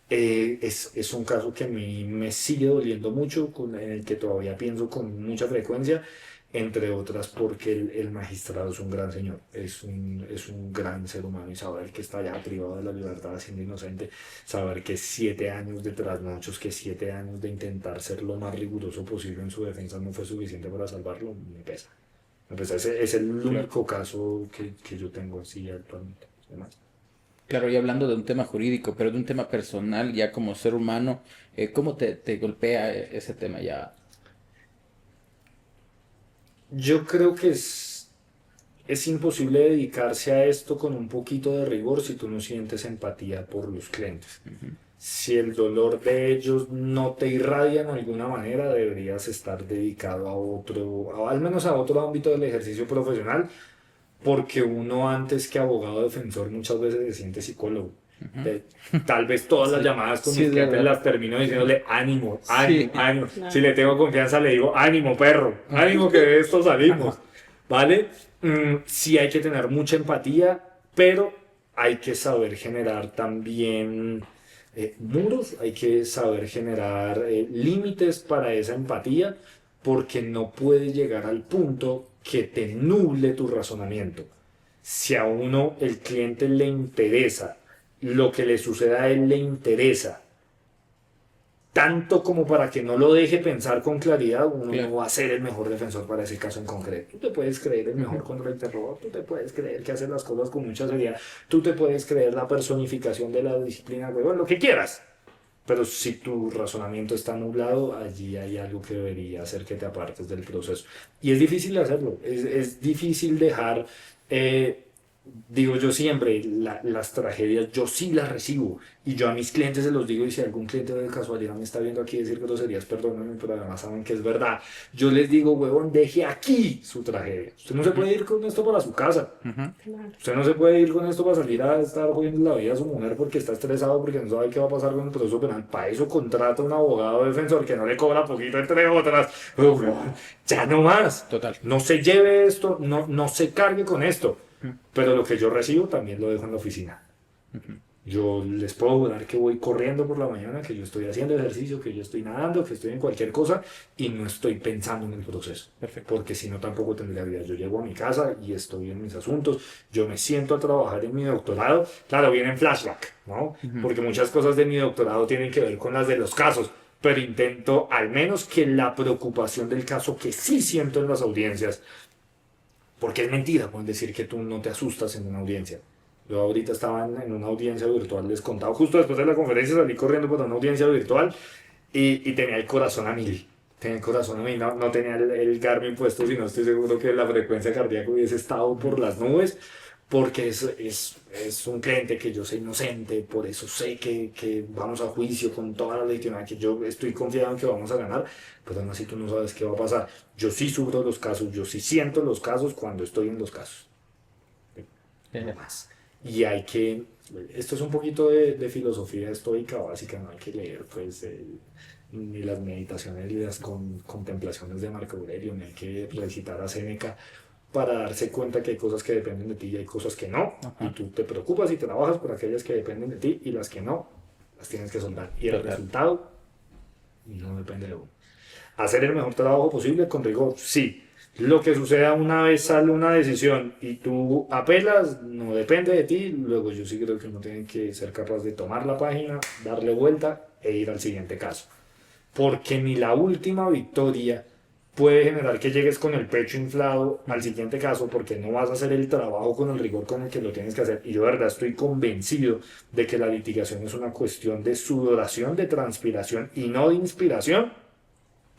Es un caso que a mí me sigue doliendo mucho, en el que todavía pienso con mucha frecuencia, entre otras porque el magistrado es un gran señor, es un gran ser humano, y saber que está ya privado de la libertad siendo inocente, saber que 7 años de trasnochos, que 7 años de intentar ser lo más riguroso posible en su defensa no fue suficiente para salvarlo, me pesa. Pues ese es el único caso que yo tengo así actualmente. Además. Claro, y hablando de un tema jurídico, pero de un tema personal, ya como ser humano, ¿cómo te golpea ese tema ya? Yo creo que es imposible dedicarse a esto con un poquito de rigor si tú no sientes empatía por los clientes. Si el dolor de ellos no te irradia en alguna manera, deberías estar dedicado a otro, al menos a otro ámbito del ejercicio profesional, porque uno antes que abogado defensor muchas veces se siente psicólogo. Eh, Tal vez todas las Sí, llamadas con sí, mis de clientes verdad. las termino diciéndole ánimo, Sí. ánimo, ánimo. Si Claro. le tengo confianza le digo ánimo perro, ánimo que de esto salimos, Ajá. ¿vale? Sí hay que tener mucha empatía, pero hay que saber generar también muros, hay que saber generar límites para esa empatía, porque no puede llegar al punto que te nuble tu razonamiento. Si a uno, el cliente, le interesa, lo que le suceda a él le interesa, tanto como para que no lo deje pensar con claridad, uno no Claro. va a ser el mejor defensor para ese caso en concreto. Tú te puedes creer el mejor Ujú. contra el terror, tú te puedes creer que hace las cosas con mucha seriedad, tú te puedes creer la personificación de la disciplina, bueno, lo que quieras. Pero si tu razonamiento está nublado, allí hay algo que debería hacer que te apartes del proceso. Y es difícil hacerlo, es difícil dejar, eh, digo yo siempre, las tragedias yo sí las recibo. Y yo a mis clientes se los digo, y si algún cliente de casualidad me está viendo aquí decir groserías, perdónenme, pero además saben que es verdad. Yo les digo, huevón, deje aquí su tragedia. Usted no se puede ir con esto para su casa. Ujú. Claro. Usted no se puede ir con esto para salir a estar jodiendo la vida a su mujer porque está estresado, porque no sabe qué va a pasar con el proceso penal. Para eso contrata un abogado defensor que no le cobra poquito, entre otras. Pero, weón, ya no más. Total. No se lleve esto, no se cargue con esto. Pero lo que yo recibo también lo dejo en la oficina. Yo les puedo jurar que voy corriendo por la mañana, que yo estoy haciendo ejercicio, que yo estoy nadando, que estoy en cualquier cosa y no estoy pensando en el proceso. Perfecto. Porque si no, tampoco tendría vida. Yo llego a mi casa y estoy en mis asuntos. Yo me siento a trabajar en mi doctorado. Claro, viene en flashback, ¿no? Porque muchas cosas de mi doctorado tienen que ver con las de los casos. Pero intento al menos que la preocupación del caso que sí siento en las audiencias, porque es mentira, pueden decir que tú no te asustas en una audiencia. Yo ahorita estaba en una audiencia virtual, les contaba, justo después de la conferencia salí corriendo para una audiencia virtual y tenía el corazón a mil. Tenía el corazón a mil, no tenía el Garmin puesto, sino estoy seguro que la frecuencia cardíaca hubiese estado por las nubes, porque es un cliente que yo soy inocente, por eso sé que vamos a juicio con toda la legitimidad, que yo estoy confiado en que vamos a ganar, pero aún así tú no sabes qué va a pasar. Yo sí sufro los casos, yo sí siento los casos cuando estoy en los casos. No más. Y hay que, esto es un poquito de filosofía estoica básica, no hay que leer pues ni las meditaciones ni las contemplaciones de Marco Aurelio, ni hay que recitar a Séneca para darse cuenta que hay cosas que dependen de ti y hay cosas que no. Ajá. Y tú te preocupas y trabajas por aquellas que dependen de ti y las que no, las tienes que soltar. Y el Total. resultado no depende de uno. Hacer el mejor trabajo posible con rigor, sí. Lo que suceda una vez sale una decisión y tú apelas, no depende de ti. Luego yo sí creo que uno tiene que ser capaz de tomar la página, darle vuelta e ir al siguiente caso. Porque ni la última victoria puede generar que llegues con el pecho inflado al siguiente caso, porque no vas a hacer el trabajo con el rigor con el que lo tienes que hacer. Y yo de verdad estoy convencido de que la litigación es una cuestión de sudoración, de transpiración y no de inspiración,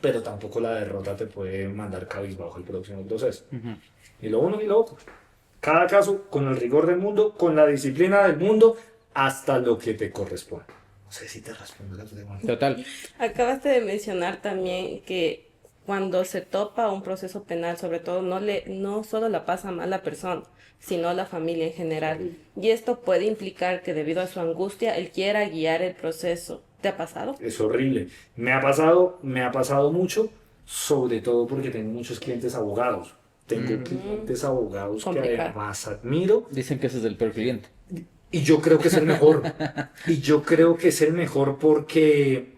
pero tampoco la derrota te puede mandar cabizbajo el próximo proceso. Ni lo uno ni lo otro. Cada caso con el rigor del mundo, con la disciplina del mundo, hasta lo que te corresponde. No sé si te respondo la pregunta. Total. Acabaste de mencionar también que cuando se topa un proceso penal, sobre todo, no solo la pasa mal la persona, sino la familia en general. Y esto puede implicar que debido a su angustia, él quiera guiar el proceso. ¿Te ha pasado? Es horrible. Me ha pasado mucho, sobre todo porque tengo muchos clientes abogados. Tengo clientes abogados que Complicado. además admiro. Dicen que ese es el peor cliente. Y yo creo que es el mejor. Y yo creo que es el mejor porque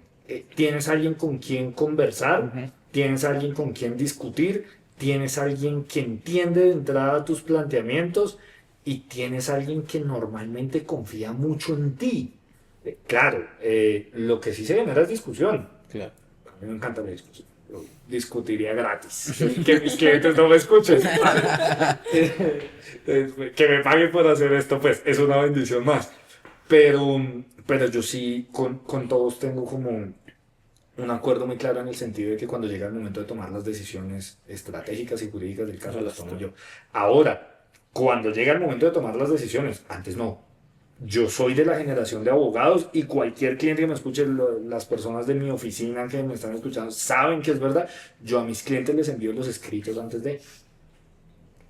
tienes alguien con quien conversar, tienes alguien con quien discutir, tienes alguien que entiende de entrada tus planteamientos y tienes alguien que normalmente confía mucho en ti. Claro, lo que sí se genera es discusión. Claro. A mí me encanta la discusión. Yo discutiría gratis. Que mis clientes no me escuchen. Que me paguen por hacer esto, pues es una bendición más. Pero yo sí con todos tengo como un acuerdo muy claro en el sentido de que cuando llega el momento de tomar las decisiones estratégicas y jurídicas del caso, las tomo yo. Ahora, cuando llega el momento de tomar las decisiones, antes no. Yo soy de la generación de abogados y cualquier cliente que me escuche, las personas de mi oficina que me están escuchando, saben que es verdad. Yo a mis clientes les envío los escritos antes de...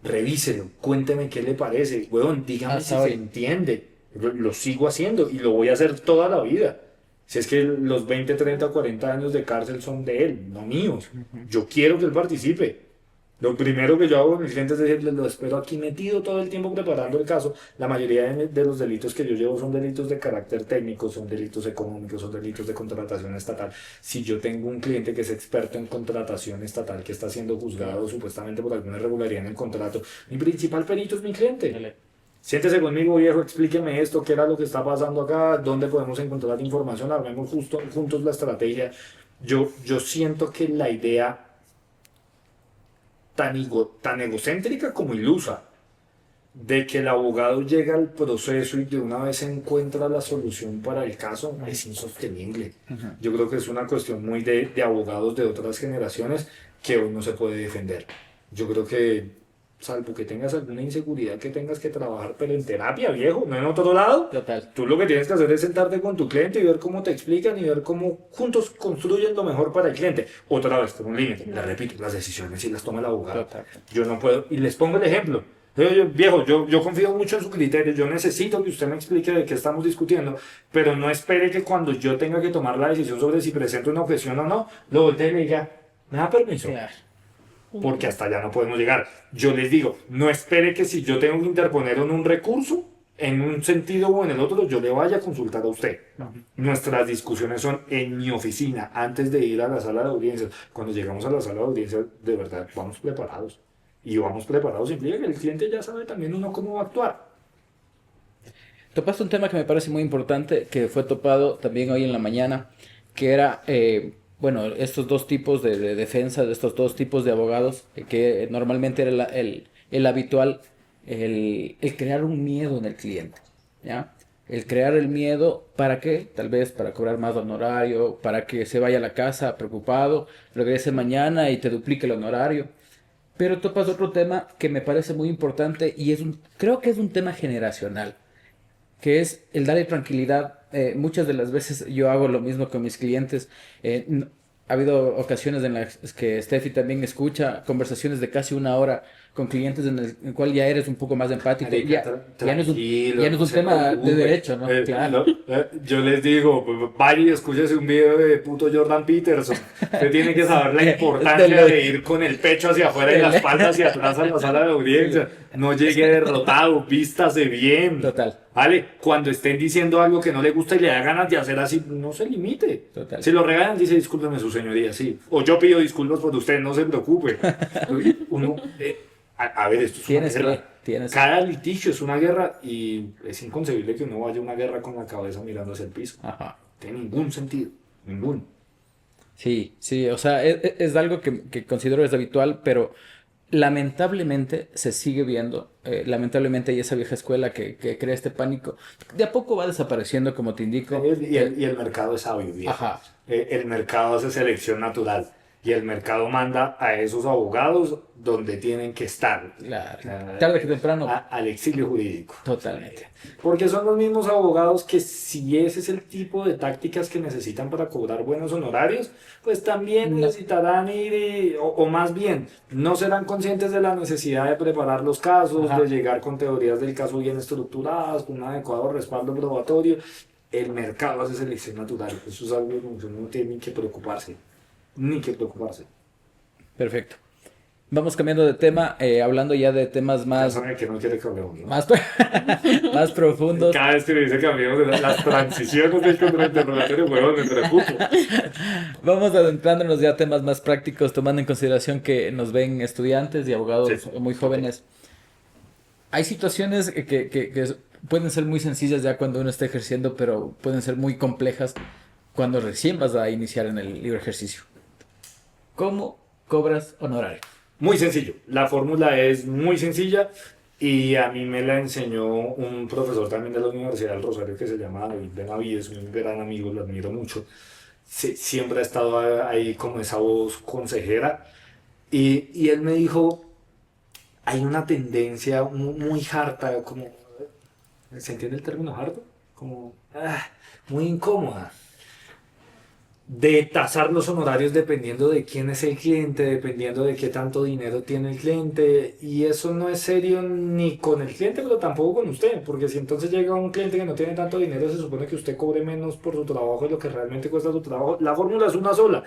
Revíselo, cuénteme qué le parece. Weón, dígame si se entiende. Lo sigo haciendo y lo voy a hacer toda la vida. Si es que los 20, 30, 40 años de cárcel son de él, no míos. Yo quiero que él participe. Lo primero que yo hago con mis clientes es decirles, lo espero aquí metido todo el tiempo preparando el caso. La mayoría de los delitos que yo llevo son delitos de carácter técnico, son delitos económicos, son delitos de contratación estatal. Si yo tengo un cliente que es experto en contratación estatal, que está siendo juzgado supuestamente por alguna irregularidad en el contrato, mi principal perito es mi cliente. Siéntese conmigo, viejo, explíqueme esto, qué era lo que está pasando acá, dónde podemos encontrar información, armemos juntos la estrategia. Yo siento que la idea tan egocéntrica como ilusa de que el abogado llega al proceso y de una vez encuentra la solución para el caso es insostenible. Yo creo que es una cuestión muy de abogados de otras generaciones que hoy no se puede defender. Yo creo que salvo que tengas alguna inseguridad que tengas que trabajar, pero en terapia, viejo, no en otro lado. Total. Tú lo que tienes que hacer es sentarte con tu cliente y ver cómo te explican y ver cómo juntos construyen lo mejor para el cliente. Otra vez, con un límite. Le repito, las decisiones sí las toma el abogado. Total. Yo no puedo. Y les pongo el ejemplo. Viejo, yo confío mucho en su criterio. Yo necesito que usted me explique de qué estamos discutiendo, pero no espere que cuando yo tenga que tomar la decisión sobre si presento una objeción o no, lo voltee y me diga, ¿me da permiso? Claro. Porque hasta allá no podemos llegar. Yo les digo, no espere que si yo tengo que interponer en un recurso, en un sentido o en el otro, yo le vaya a consultar a usted. Nuestras discusiones son en mi oficina, antes de ir a la sala de audiencias. Cuando llegamos a la sala de audiencias, de verdad, vamos preparados. Y vamos preparados implica que el cliente ya sabe también uno cómo va a actuar. Topaste un tema que me parece muy importante, que fue topado también hoy en la mañana, que era, bueno, estos dos tipos de defensa, de estos dos tipos de abogados, que normalmente era el habitual, el crear un miedo en el cliente, ¿ya? El crear el miedo, ¿para qué? Tal vez para cobrar más honorario, para que se vaya a la casa preocupado, regrese mañana y te duplique el honorario. Pero topas otro tema que me parece muy importante y creo que es un tema generacional, que es el darle tranquilidad. Muchas de las veces yo hago lo mismo con mis clientes. Ha habido ocasiones en las que Steffi también escucha conversaciones de casi una hora con clientes en el cual ya eres un poco más empático. Marica, Ya no es un, tranquilo, ya no es no un se tema de preocupe. derecho, ¿no? Claro. Yo les digo, pues, vaya y escúchese un video de puto Jordan Peterson. Usted tiene que saber la importancia de ir con el pecho hacia afuera y la espalda hacia atrás a la sala de audiencia. No llegue derrotado, vístase bien. Total. ¿Vale? Cuando estén diciendo algo que no le gusta y le da ganas de hacer así, no se limite. Total. Si lo regalan, dice discúlpeme su señoría, sí. O yo pido disculpas por usted, no se preocupe. Uno, a ver, esto es Tienes una guerra. tienes que. Cada litigio es una guerra y es inconcebible que uno vaya a una guerra con la cabeza mirando hacia el piso. Ajá. No tiene ningún sentido, ninguno. Sí, sí, o sea, es algo que considero es habitual, pero lamentablemente se sigue viendo. Lamentablemente hay esa vieja escuela que crea este pánico. De a poco va desapareciendo, como te indico. Y el mercado es sabio, viejo. Ajá. El mercado hace selección natural y el mercado manda a esos abogados donde tienen que estar. Claro. Ah, Tarde que temprano. al exilio jurídico. Totalmente. Porque son los mismos abogados que si ese es el tipo de tácticas que necesitan para cobrar buenos honorarios, pues también No. necesitarán ir, o más bien, no serán conscientes de la necesidad de preparar los casos, Ajá. de llegar con teorías del caso bien estructuradas, con un adecuado respaldo probatorio. El mercado hace selección natural. Eso es algo que uno no tiene ni que preocuparse. Ni que preocuparse. Perfecto. Vamos cambiando de tema, hablando ya de temas más, Sabe que no quiere que hablemos, ¿no? más, más profundos. Cada vez que me dice que hablemos de las transiciones del contrainterrogatorio, huevón, me preocupo. Vamos adentrándonos ya a temas más prácticos, tomando en consideración que nos ven estudiantes y abogados Sí. muy jóvenes. Hay situaciones que pueden ser muy sencillas ya cuando uno está ejerciendo, pero pueden ser muy complejas cuando recién vas a iniciar en el libre ejercicio. ¿Cómo cobras honorario? Muy sencillo. La fórmula es muy sencilla y a mí me la enseñó un profesor también de la Universidad del Rosario que se llama David Benavides, un gran amigo, lo admiro mucho. Siempre ha estado ahí como esa voz consejera y él me dijo, hay una tendencia muy harta, como, ¿se entiende el término harto? Como, muy incómoda de tasar los honorarios dependiendo de quién es el cliente, dependiendo de qué tanto dinero tiene el cliente, y eso no es serio ni con el cliente, pero tampoco con usted, porque si entonces llega un cliente que no tiene tanto dinero, se supone que usted cobre menos por su trabajo de lo que realmente cuesta su trabajo. La fórmula es una sola.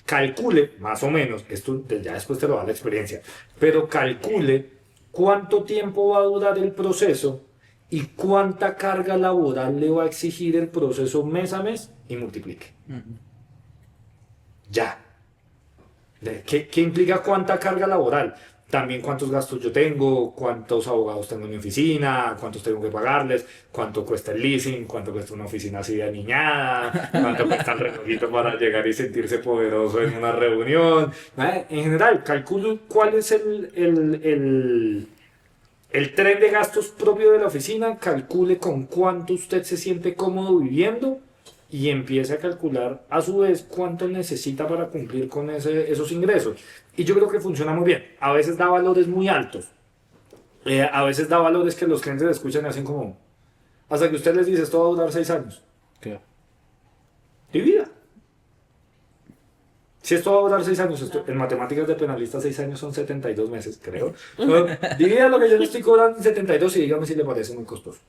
Calcule, más o menos, esto ya después te lo da la experiencia, pero calcule cuánto tiempo va a durar el proceso y cuánta carga laboral le va a exigir el proceso mes a mes y multiplique. Ya. ¿Qué implica cuánta carga laboral? También cuántos gastos yo tengo, cuántos abogados tengo en mi oficina, cuántos tengo que pagarles, cuánto cuesta el leasing, cuánto cuesta una oficina así de aniñada, cuánto cuesta el relojito para llegar y sentirse poderoso en una reunión. En general, calculo cuál es el tren de gastos propio de la oficina, calcule con cuánto usted se siente cómodo viviendo y empiece a calcular a su vez cuánto necesita para cumplir con esos ingresos. Y yo creo que funciona muy bien. A veces da valores muy altos. A veces da valores que los clientes escuchan y hacen como... Hasta que usted les dice, esto va a durar 6 años. ¿Qué? Divida. Si esto va a durar 6 años, en matemáticas de penalista 6 años son 72 meses, creo. Divida lo que yo le estoy cobrando en 72 y dígame si le parece muy costoso.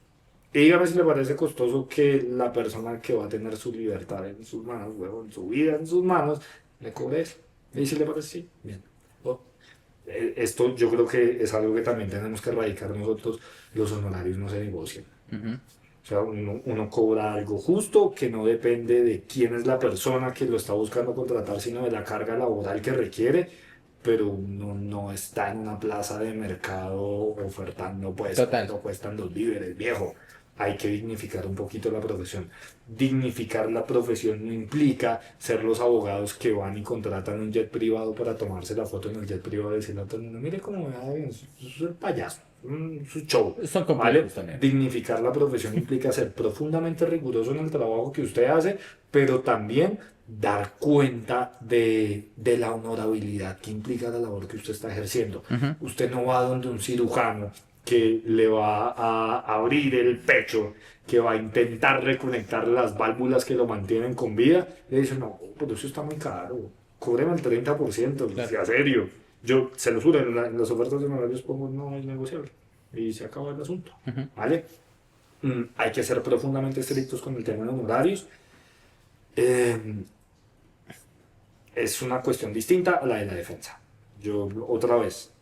Y dígame si le parece costoso que la persona que va a tener su libertad en sus manos, huevón, su vida en sus manos, le cobre eso. Y si le parece, sí, bien. Esto yo creo que es algo que también tenemos que erradicar nosotros. Los honorarios no se negocian. O sea, uno cobra algo justo que no depende de quién es la persona que lo está buscando contratar, sino de la carga laboral que requiere. Pero uno no está en una plaza de mercado ofertando, pues, Total. cuánto cuestan los víveres, viejo. Hay que dignificar un poquito la profesión. Dignificar la profesión no implica ser los abogados que van y contratan un jet privado para tomarse la foto en el jet privado y decirle a todo el mundo, mire cómo me va bien, eso es el payaso, su show. Son ¿Vale? complejos también. Dignificar la profesión implica ser profundamente riguroso en el trabajo que usted hace, pero también dar cuenta de la honorabilidad que implica la labor que usted está ejerciendo. Usted no va donde un cirujano que le va a abrir el pecho, que va a intentar reconectar las válvulas que lo mantienen con vida, le dice, no, pero eso está muy caro, cóbreme el 30%, Claro. sea serio. Yo se lo juro, en las ofertas de honorarios pongo no es negociable y se acaba el asunto, ¿vale? Hay que ser profundamente estrictos con el tema de honorarios. Es una cuestión distinta a la de la defensa. Yo, otra vez,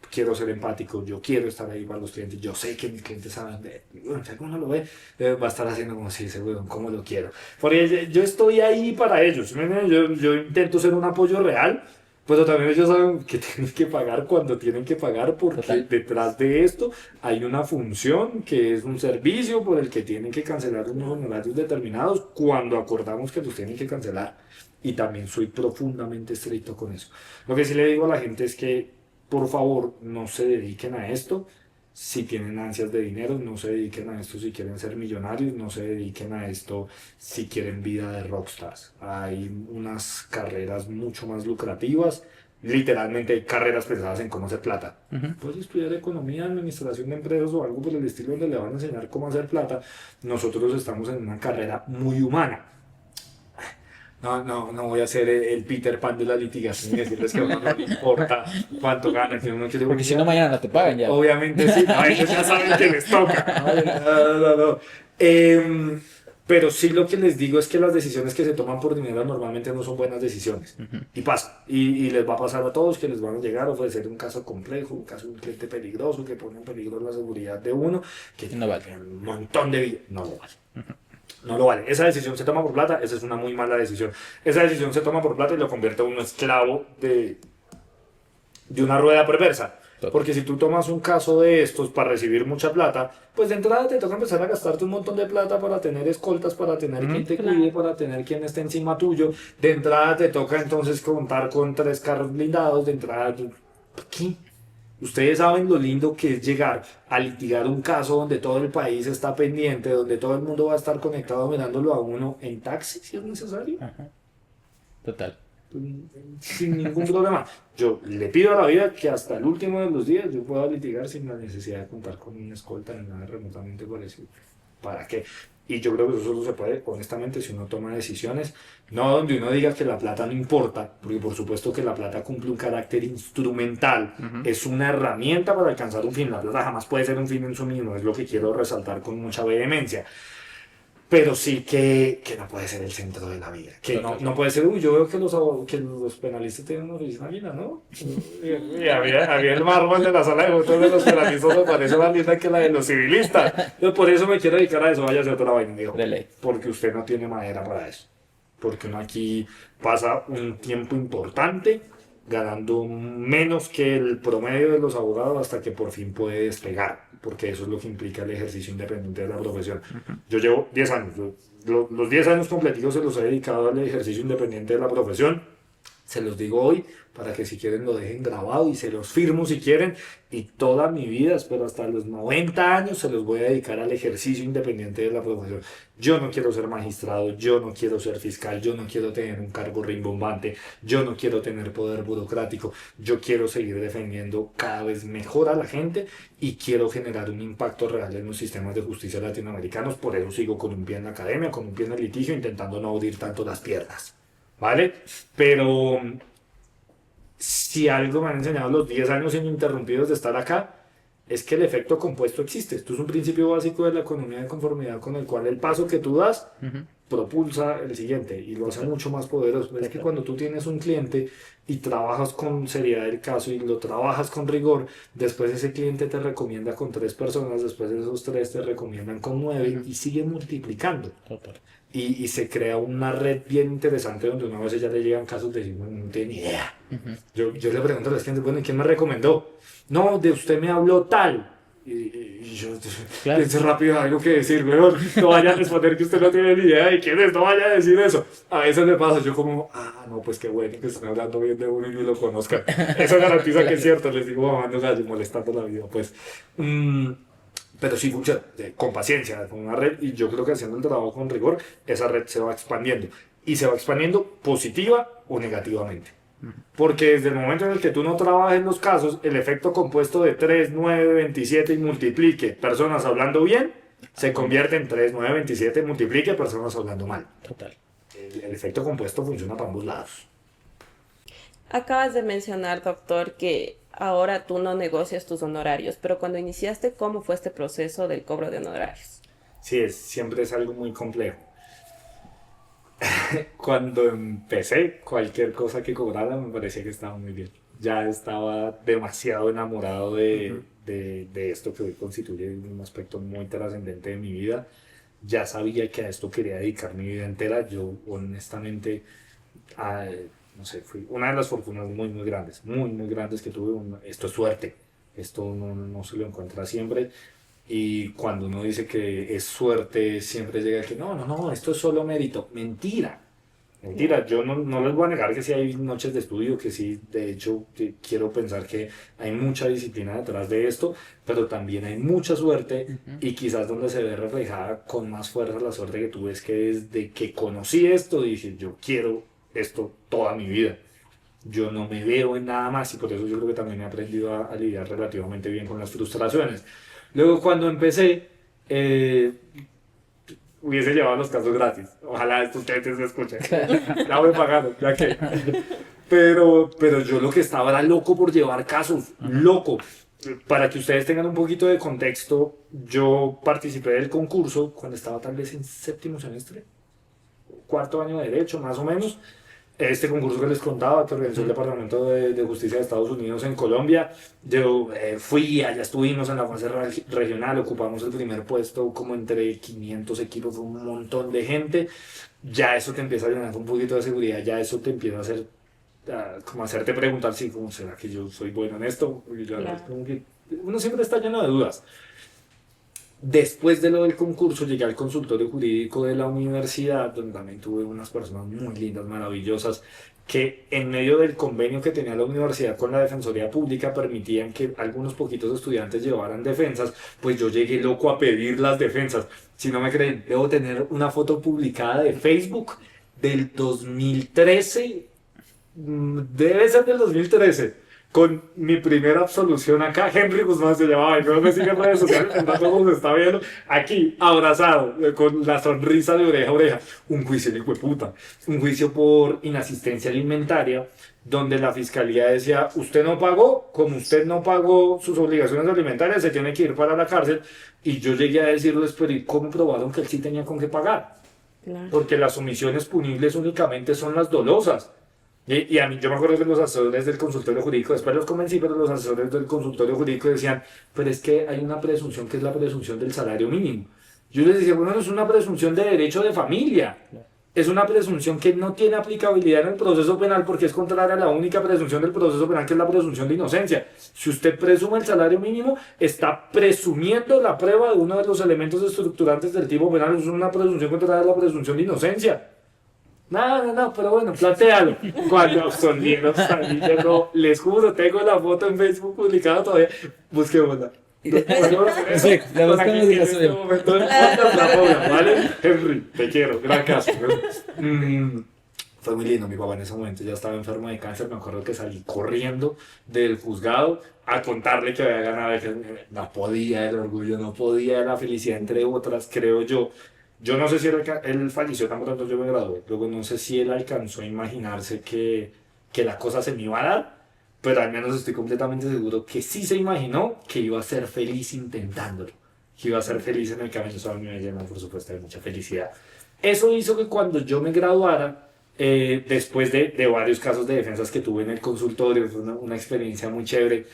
quiero ser empático, yo quiero estar ahí para los clientes, yo sé que mis clientes saben, bueno, si alguno lo ve, va a estar haciendo como si seguro, como lo quiero. Porque yo estoy ahí para ellos, yo intento ser un apoyo real, pero también ellos saben que tienen que pagar cuando tienen que pagar, porque Total. detrás de esto hay una función que es un servicio por el que tienen que cancelar unos honorarios determinados cuando acordamos que los tienen que cancelar. Y también soy profundamente estricto con eso. Lo que sí le digo a la gente es que, por favor, no se dediquen a esto si tienen ansias de dinero, no se dediquen a esto si quieren ser millonarios, no se dediquen a esto si quieren vida de rockstars. Hay unas carreras mucho más lucrativas, literalmente hay carreras pensadas en cómo hacer plata. Puedes estudiar economía, administración de empresas o algo por el estilo donde le van a enseñar cómo hacer plata. Nosotros estamos en una carrera muy humana. No voy a ser el Peter Pan de la litigación y decirles que a uno no le importa cuánto gana, que uno quiere. Porque si no, mañana no te pagan ya. Obviamente sí, a ellos ya saben que les toca. No. Pero sí lo que les digo es que las decisiones que se toman por dinero normalmente no son buenas decisiones. Y pasa. Y les va a pasar a todos que les van a llegar a ofrecer un caso complejo, un caso de un cliente peligroso, que pone en peligro la seguridad de uno, que No vale. tiene un montón de vida. No lo vale. No lo vale. Esa decisión se toma por plata, esa es una muy mala decisión. Esa decisión se toma por plata y lo convierte a uno esclavo de una rueda perversa. Porque si tú tomas un caso de estos para recibir mucha plata, pues de entrada te toca empezar a gastarte un montón de plata para tener escoltas, para tener quien te cuide, para tener quien esté encima tuyo. De entrada te toca entonces contar con 3 carros blindados. De entrada, ¿qué? Ustedes saben lo lindo que es llegar a litigar un caso donde todo el país está pendiente, donde todo el mundo va a estar conectado mirándolo a uno en taxi, si es necesario. Total. Sin ningún problema. Yo le pido a la vida que hasta el último de los días yo pueda litigar sin la necesidad de contar con una escolta ni nada remotamente parecido. ¿Para qué? Y yo creo que eso solo se puede, honestamente, si uno toma decisiones, no donde uno diga que la plata no importa, porque por supuesto que la plata cumple un carácter instrumental, es una herramienta para alcanzar un fin. La plata jamás puede ser un fin en sí mismo, es lo que quiero resaltar con mucha vehemencia. Pero sí que no puede ser el centro de la vida. Que no puede ser, yo veo que los penalistas tienen una oficina linda, ¿no? Y había el mármol de la sala de votos de los penalistas me parece más linda que la de los civilistas. Yo por eso me quiero dedicar a eso, vaya a hacer otra vaina, dijo. De ley. Porque usted no tiene madera para eso. Porque uno aquí pasa un tiempo importante ganando menos que el promedio de los abogados hasta que por fin puede despegar, porque eso es lo que implica el ejercicio independiente de la profesión. Yo llevo 10 años, los 10 años completos se los he dedicado al ejercicio independiente de la profesión. Se los digo hoy para que si quieren lo dejen grabado y se los firmo si quieren. Y toda mi vida, espero hasta los 90 años, se los voy a dedicar al ejercicio independiente de la profesión. Yo no quiero ser magistrado, yo no quiero ser fiscal, yo no quiero tener un cargo rimbombante, yo no quiero tener poder burocrático. Yo quiero seguir defendiendo cada vez mejor a la gente y quiero generar un impacto real en los sistemas de justicia latinoamericanos. Por eso sigo con un pie en la academia, con un pie en el litigio, intentando no hundir tanto las piernas. ¿Vale? Pero si algo me han enseñado los 10 años ininterrumpidos de estar acá, es que el efecto compuesto existe. Esto es un principio básico de la economía de conformidad con el cual el paso que tú das propulsa el siguiente y lo hace mucho más poderoso. Es que cuando tú tienes un cliente y trabajas con seriedad el caso y lo trabajas con rigor, después ese cliente te recomienda con 3 personas, después esos 3 te recomiendan con 9 y sigue multiplicando. Total. Y se crea una red bien interesante donde una vez ya le llegan casos de decir, no tiene ni idea. Yo le pregunto a los clientes, bueno, ¿quién me recomendó? No, de usted me habló tal. Y yo pienso rápido, hay algo que decir, weón. No vaya a responder que usted no tiene ni idea de quién es, no vaya a decir eso. A veces me pasa, yo como, no, pues qué bueno que estén hablando bien de uno y ni lo conozcan. Eso garantiza que es cierto, les digo, mamando gallo, molestando la vida, pues. Pero sí, con paciencia, con una red, y yo creo que haciendo el trabajo con rigor, esa red se va expandiendo. Y se va expandiendo positiva o negativamente. Porque desde el momento en el que tú no trabajes los casos, el efecto compuesto de 3, 9, 27 y multiplique personas hablando bien, se convierte en 3, 9, 27 multiplique personas hablando mal. Total. El efecto compuesto funciona para ambos lados. Acabas de mencionar, doctor, que ahora tú no negocias tus honorarios, pero cuando iniciaste, ¿cómo fue este proceso del cobro de honorarios? Sí, siempre es algo muy complejo. Cuando empecé, cualquier cosa que cobrara me parecía que estaba muy bien. Ya estaba demasiado enamorado de esto que hoy constituye un aspecto muy trascendente de mi vida. Ya sabía que a esto quería dedicar mi vida entera. Yo, honestamente, a- no sé, fui una de las fortunas muy grandes, muy grandes que tuve. Esto es suerte. Esto uno no se lo encuentra siempre. Y cuando uno dice que es suerte, siempre llega que no, esto es solo mérito. Mentira. Mentira, yo no les voy a negar que sí hay noches de estudio, que sí, de hecho, que quiero pensar que hay mucha disciplina detrás de esto, pero también hay mucha suerte y quizás donde se ve reflejada con más fuerza la suerte que tuve es que desde que conocí esto dije, yo quiero esto toda mi vida. Yo no me veo en nada más y por eso yo creo que también he aprendido a lidiar relativamente bien con las frustraciones. Luego cuando empecé, eh, hubiese llevado los casos gratis. Ojalá estos clientes se escuchen. Ya voy pagando, ya que. Pero yo lo que estaba era loco por llevar casos, loco. Para que ustedes tengan un poquito de contexto, yo participé del concurso cuando estaba tal vez en séptimo semestre, cuarto año de derecho, más o menos. Este concurso que les contaba, que organizó el Departamento de Justicia de Estados Unidos en Colombia, yo fui, allá estuvimos en la fase regional, ocupamos el primer puesto como entre 500 equipos, fue un montón de gente. Ya eso te empieza a llenar un poquito de seguridad, ya eso te empieza a hacer, como hacerte preguntar, sí, ¿cómo será que yo soy bueno en esto? Porque ya, Claro. como que uno siempre está lleno de dudas. Después de lo del concurso llegué al consultorio jurídico de la universidad, donde también tuve unas personas muy lindas, maravillosas, que en medio del convenio que tenía la universidad con la Defensoría Pública permitían que algunos poquitos estudiantes llevaran defensas, pues yo llegué loco a pedir las defensas. Si no me creen, debo tener una foto publicada de Facebook del 2013, debe ser del 2013, con mi primera absolución acá. Henry Guzmán se llamaba, y no me sigue en redes sociales, en tanto como se está viendo, aquí, abrazado, con la sonrisa de oreja a oreja. Un juicio de hijo de puta, un juicio por inasistencia alimentaria, donde la fiscalía decía, usted no pagó, como usted no pagó sus obligaciones alimentarias, se tiene que ir para la cárcel. Y yo llegué a decirles, pero ¿y cómo probaron que él sí tenía con qué pagar? Claro. Porque las omisiones punibles únicamente son las dolosas. Y a mí, yo me acuerdo que los asesores del consultorio jurídico, después los convencí, pero los asesores del consultorio jurídico decían, pero es que hay una presunción que es la presunción del salario mínimo. Yo les decía, bueno, no es una presunción de derecho de familia, es una presunción que no tiene aplicabilidad en el proceso penal porque es contraria a la única presunción del proceso penal, que es la presunción de inocencia. Si usted presume el salario mínimo, está presumiendo la prueba de uno de los elementos estructurantes del tipo penal, es una presunción contraria a la presunción de inocencia. No, pero bueno, plantéalo. Cuando absolvieron salí, yo no, les juro, tengo la foto en Facebook publicada todavía. Busquémosla. Sí, la buscamos y la En este subimos. momento del podcast la pongan, ¿vale? Henry, te quiero, gran caso. Fue muy lindo, mi papá en ese momento ya estaba enfermo de cáncer, me acuerdo que salí corriendo del juzgado a contarle que había ganado, que no podía el orgullo, no podía la felicidad, entre otras, creo yo. Yo no sé si él falleció tan pronto yo me gradué, luego no sé si él alcanzó a imaginarse que la cosa se me iba a dar, pero al menos estoy completamente seguro que sí se imaginó que iba a ser feliz intentándolo, que iba a ser feliz en el camino. Eso a mí me llena, por supuesto, de mucha felicidad. Eso hizo que cuando yo me graduara, después de varios casos de defensas que tuve en el consultorio, fue una experiencia muy chévere.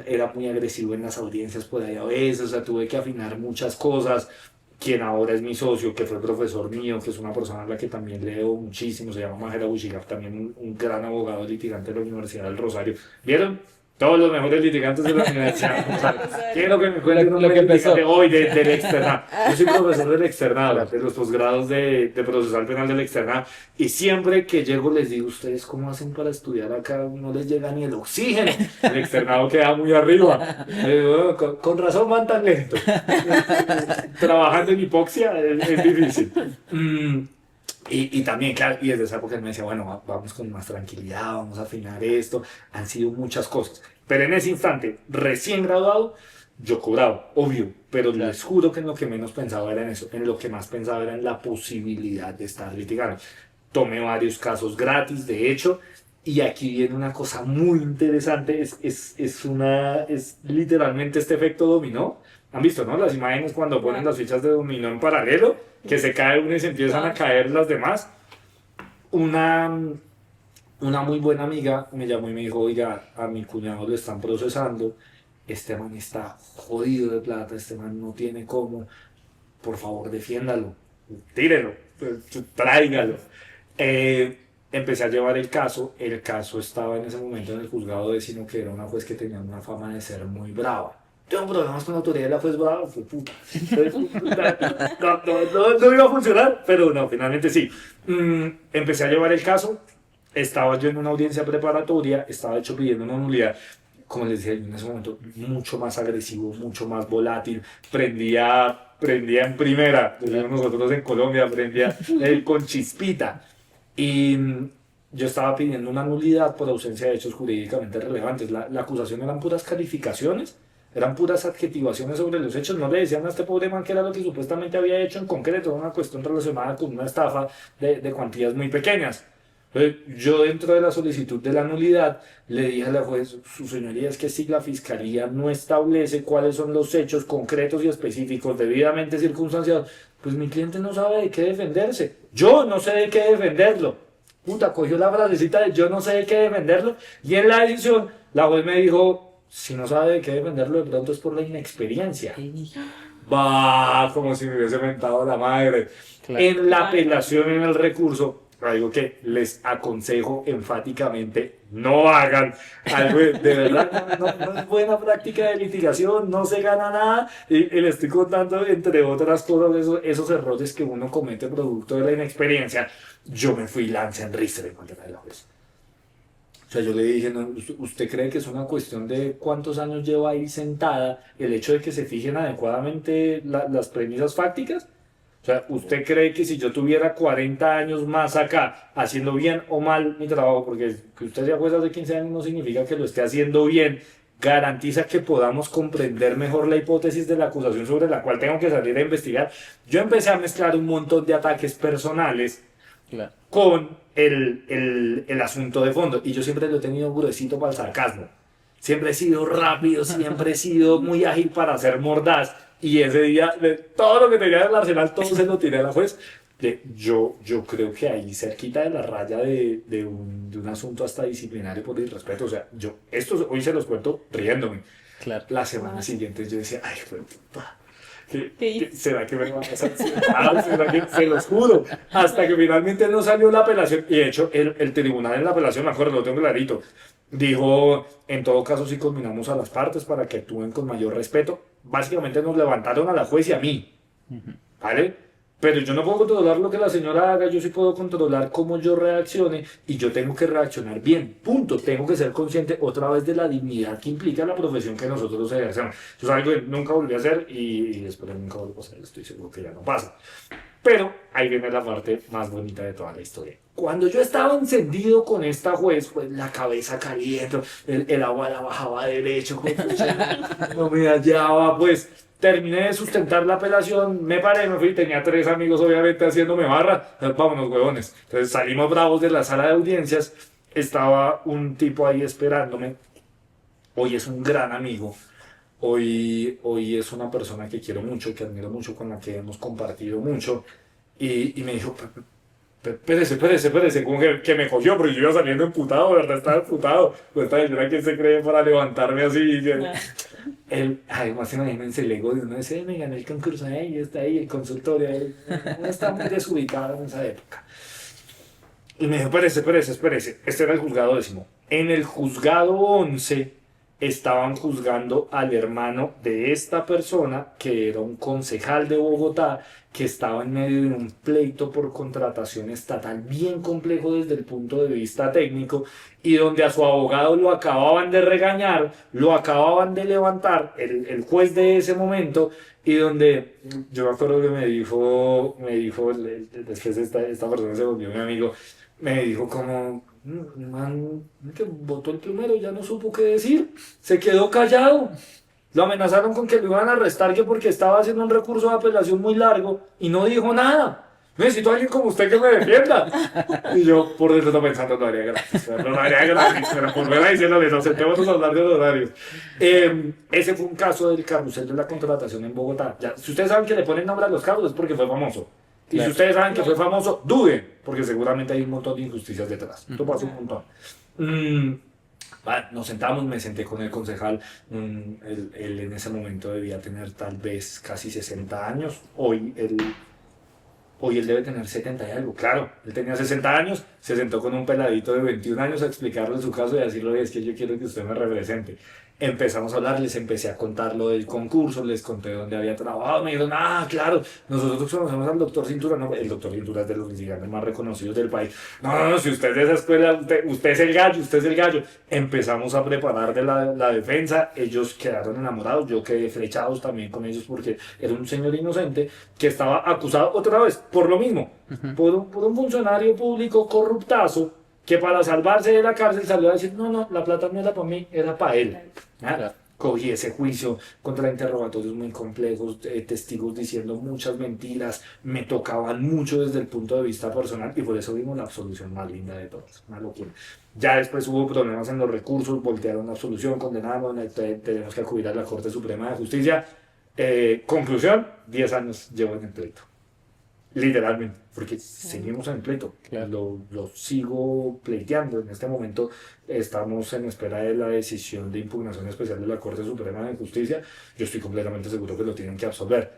Era muy agresivo en las audiencias por ahí a veces, o sea, tuve que afinar muchas cosas. Quien ahora es mi socio, que fue profesor mío, que es una persona a la que también leo muchísimo, se llama Majera Bushigar, también un gran abogado litigante de la Universidad del Rosario. ¿Vieron? Todos los mejores litigantes de la Universidad del Rosario. Quiero que me cuenten un Lo que empezó. litigante hoy del externado. Yo soy profesor del externado, de los posgrados de procesal penal del externado, y siempre que llego les digo, ¿ustedes cómo hacen para estudiar acá? No les llega ni el oxígeno. El externado queda muy arriba. Bueno, con razón van tan lento. Trabajando en hipoxia es difícil. Y también, claro, y desde esa época él me decía, bueno, vamos con más tranquilidad, vamos a afinar esto. Han sido muchas cosas. Pero en ese instante, recién graduado, yo cobraba, obvio. Pero les juro que en lo que menos pensaba era en eso. En lo que más pensaba era en la posibilidad de estar litigando. Tomé varios casos gratis, de hecho, Y aquí viene una cosa muy interesante, es literalmente este efecto dominó. ¿Han visto, no? Las imágenes cuando ponen las fichas de dominó en paralelo, que se cae una y se empiezan a caer las demás. Una muy buena amiga me llamó y me dijo, oiga, a mi cuñado lo están procesando, este man está jodido de plata, este man no tiene cómo, por favor defiéndalo, tírelo, tráigalo. Empecé a llevar el caso estaba en ese momento en el juzgado vecino, que era una juez que tenía una fama de ser muy brava. Tengo problemas con la autoridad de la juez brava, fue puta. No iba a funcionar, pero no, finalmente sí. Empecé a llevar el caso, estaba yo en una audiencia preparatoria, estaba hecho pidiendo una nulidad, como les decía, en ese momento mucho más agresivo, mucho más volátil, prendía en primera, decimos nosotros en Colombia, prendía con chispita. Y yo estaba pidiendo una nulidad por ausencia de hechos jurídicamente relevantes. La acusación eran puras calificaciones, eran puras adjetivaciones sobre los hechos. No le decían a este pobre man que era lo que supuestamente había hecho en concreto, una cuestión relacionada con una estafa de cuantías muy pequeñas. Entonces, yo dentro de la solicitud de la nulidad le dije a la juez, su señoría, es que si la fiscalía no establece cuáles son los hechos concretos y específicos debidamente circunstanciados, pues mi cliente no sabe de qué defenderse. Yo no sé de qué defenderlo. Puta, cogió la frasecita de yo no sé de qué defenderlo, y en la decisión la juez me dijo, si no sabe de qué defenderlo, de pronto es por la inexperiencia. Va, como si me hubiese mentado la madre. Claro. En la apelación, en el recurso, algo que les aconsejo enfáticamente, no hagan. Algo de verdad no es buena práctica de litigación, no se gana nada, y le estoy contando, entre otras cosas, esos errores que uno comete producto de la inexperiencia. Yo me fui lanza en ristre en contra de la juez. O sea, yo le dije, no, ¿usted cree que es una cuestión de cuántos años lleva ahí sentada el hecho de que se fijen adecuadamente las premisas fácticas? O sea, ¿usted cree que si yo tuviera 40 años más acá, haciendo bien o mal mi trabajo, porque que usted sea juez hace 15 años no significa que lo esté haciendo bien, garantiza que podamos comprender mejor la hipótesis de la acusación sobre la cual tengo que salir a investigar? Yo empecé a mezclar un montón de ataques personales, claro, con el asunto de fondo, y yo siempre lo he tenido gruesito para el sarcasmo. Siempre he sido rápido, siempre he sido muy ágil para hacer mordaz. Y ese día, de todo lo que tenía en el arsenal, todo se lo tiré a la juez. Yo creo que ahí, cerquita de la raya de un asunto hasta disciplinario por irrespeto. O sea, esto hoy se los cuento riéndome. Claro. La semana siguiente yo decía, ay, puta, ¿será que me van a sancionar? ¿Será que, se los juro? Hasta que finalmente no salió la apelación. Y de hecho, el tribunal en la apelación, me acuerdo, lo tengo clarito, dijo, en todo caso, si combinamos a las partes para que actúen con mayor respeto. Básicamente nos levantaron a la juez y a mí, ¿vale? Pero yo no puedo controlar lo que la señora haga, yo sí puedo controlar cómo yo reaccione, y yo tengo que reaccionar bien, punto. Tengo que ser consciente otra vez de la dignidad que implica la profesión que nosotros ejercemos. Eso es algo que nunca volví a hacer y espero nunca volver a hacer, estoy seguro que ya no pasa. Pero ahí viene la parte más bonita de toda la historia. Cuando yo estaba encendido con esta juez, pues la cabeza caliente, el agua la bajaba derecho, no me hallaba, pues terminé de sustentar la apelación, me paré, me fui, tenía 3 amigos obviamente haciéndome barra, vámonos huevones. Entonces salimos bravos de la sala de audiencias, estaba un tipo ahí esperándome, hoy es un gran amigo. Hoy es una persona que quiero mucho, que admiro mucho, con la que hemos compartido mucho, y me dijo, espérese, como que me cogió, porque yo iba saliendo emputado, ¿verdad? Estaba emputado, pues esta señora, ¿quién se cree para levantarme así? Además, imagínense el ego de uno, ese me gané el concurso, está ahí, el consultorio, uno está muy desubicado en esa época. Y me dijo, espérese, este era el juzgado 10. En el juzgado 11, estaban juzgando al hermano de esta persona, que era un concejal de Bogotá, que estaba en medio de un pleito por contratación estatal bien complejo desde el punto de vista técnico, y donde a su abogado lo acababan de regañar, lo acababan de levantar, el juez de ese momento, y donde yo me acuerdo que me dijo después esta persona se volvió mi amigo, me dijo como, man, que votó el primero, ya no supo qué decir, se quedó callado. Lo amenazaron con que lo iban a arrestar, que porque estaba haciendo un recurso de apelación muy largo, y no dijo nada. necesito a alguien como usted que me defienda. Y yo por dentro estaba pensando, no haría gratis, no haría gratis, pero volver a diciéndole, no sentémonos a hablar de los horarios. Ese fue un caso del carrusel de la contratación en Bogotá. Ya, si ustedes saben que le ponen nombre a los carros es porque fue famoso. Y si ustedes saben que fue famoso, duden, porque seguramente hay un montón de injusticias detrás. Esto pasó un montón. Nos sentamos, me senté con el concejal. Él en ese momento debía tener tal vez casi 60 años. Hoy él debe tener 70 y algo. Claro, él tenía 60 años, se sentó con un peladito de 21 años a explicarle su caso y a decirle, es que yo quiero que usted me represente. Empezamos a hablar, les empecé a contar lo del concurso, les conté dónde había trabajado, me dijeron, claro, nosotros conocemos al doctor Cintura, no, el doctor Cintura es de los litigantes más reconocidos del país. No, si usted es de esa escuela, usted es el gallo, usted es el gallo. Empezamos a preparar de la defensa, ellos quedaron enamorados, yo quedé flechados también con ellos porque era un señor inocente que estaba acusado otra vez por lo mismo, por un funcionario público corruptazo, que para salvarse de la cárcel salió a decir, no, la plata no era para mí, era para él. Cogí ese juicio contra interrogatorios muy complejos, testigos diciendo muchas mentiras, me tocaban mucho desde el punto de vista personal y por eso vimos la absolución más linda de todas, una locura. Ya después hubo problemas en los recursos, voltearon la absolución, condenaron, tenemos que acudir a la Corte Suprema de Justicia. Conclusión, 10 años llevo en el pleito. Literalmente, porque seguimos en el pleito. Claro. Lo sigo pleiteando. En este momento estamos en espera de la decisión de impugnación especial de la Corte Suprema de Justicia. Yo estoy completamente seguro que lo tienen que absolver.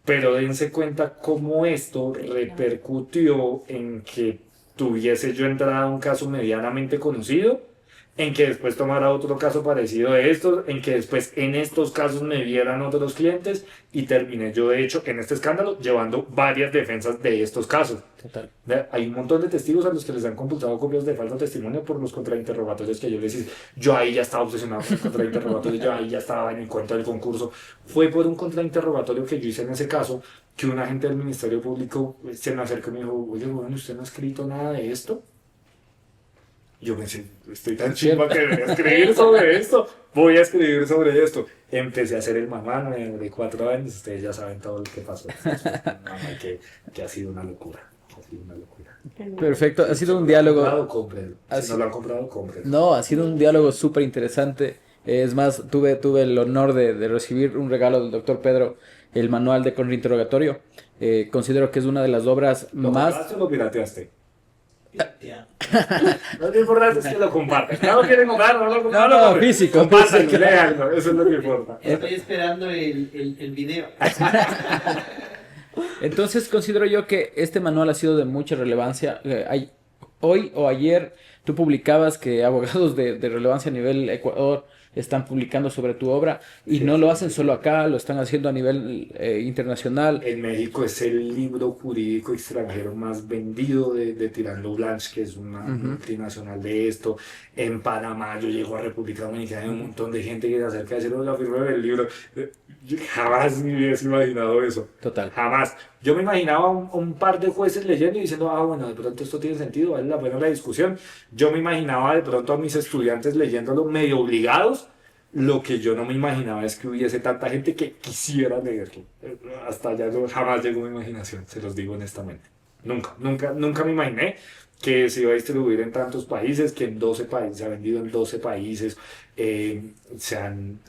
Pero dense cuenta cómo esto repercutió en que tuviese yo entrada a un caso medianamente conocido, en que después tomara otro caso parecido de estos, en que después en estos casos me vieran otros clientes y terminé yo de hecho en este escándalo llevando varias defensas de estos casos. Total. Hay un montón de testigos a los que les han computado copias de falso testimonio por los contrainterrogatorios que yo les hice. Yo ahí ya estaba obsesionado con el contrainterrogatorio, yo ahí ya estaba en el cuento del concurso. Fue por un contrainterrogatorio que yo hice en ese caso que un agente del Ministerio Público se me acercó y me dijo, oye, bueno, ¿usted no ha escrito nada de esto? Yo pensé, estoy tan chimba que debería escribir sobre esto, voy a escribir sobre esto. Empecé a hacer el mamá, me demoré 4 años, ustedes ya saben todo lo que pasó. Que ha sido una locura. Perfecto, ha sido un diálogo. Si no lo han comprado, cómprenlo. No, ha sido un diálogo súper interesante. Es más, tuve el honor de recibir un regalo del doctor Pedro, el manual de contrainterrogatorio. Considero que es una de las obras ¿Lo más... compraste o lo pirateaste? Lo importante es que lo compartan. No lo quieren comprar, no lo compran. No, físico. Compártanlo, léanlo, eso es lo que importa. Estoy esperando el video. Entonces considero yo que este manual ha sido de mucha relevancia. Hoy o ayer tú publicabas que abogados de relevancia a nivel Ecuador están publicando sobre tu obra y no lo hacen solo acá, lo están haciendo a nivel internacional. En México es el libro jurídico extranjero más vendido de Tirando Blanche, que es una multinacional de esto. En Panamá yo llego a República Dominicana y hay un montón de gente que se acerca a decir, la firma del libro. Yo jamás me hubiese imaginado eso. Total. Jamás. Yo me imaginaba un par de jueces leyendo y diciendo, bueno, de pronto esto tiene sentido, vale la pena la discusión. Yo me imaginaba de pronto a mis estudiantes leyéndolo medio obligados. Lo que yo no me imaginaba es que hubiese tanta gente que quisiera leerlo. Hasta allá jamás llegó mi imaginación, se los digo honestamente. Nunca me imaginé que se iba a distribuir en tantos países, que en 12 países, se ha vendido en 12 países. Se han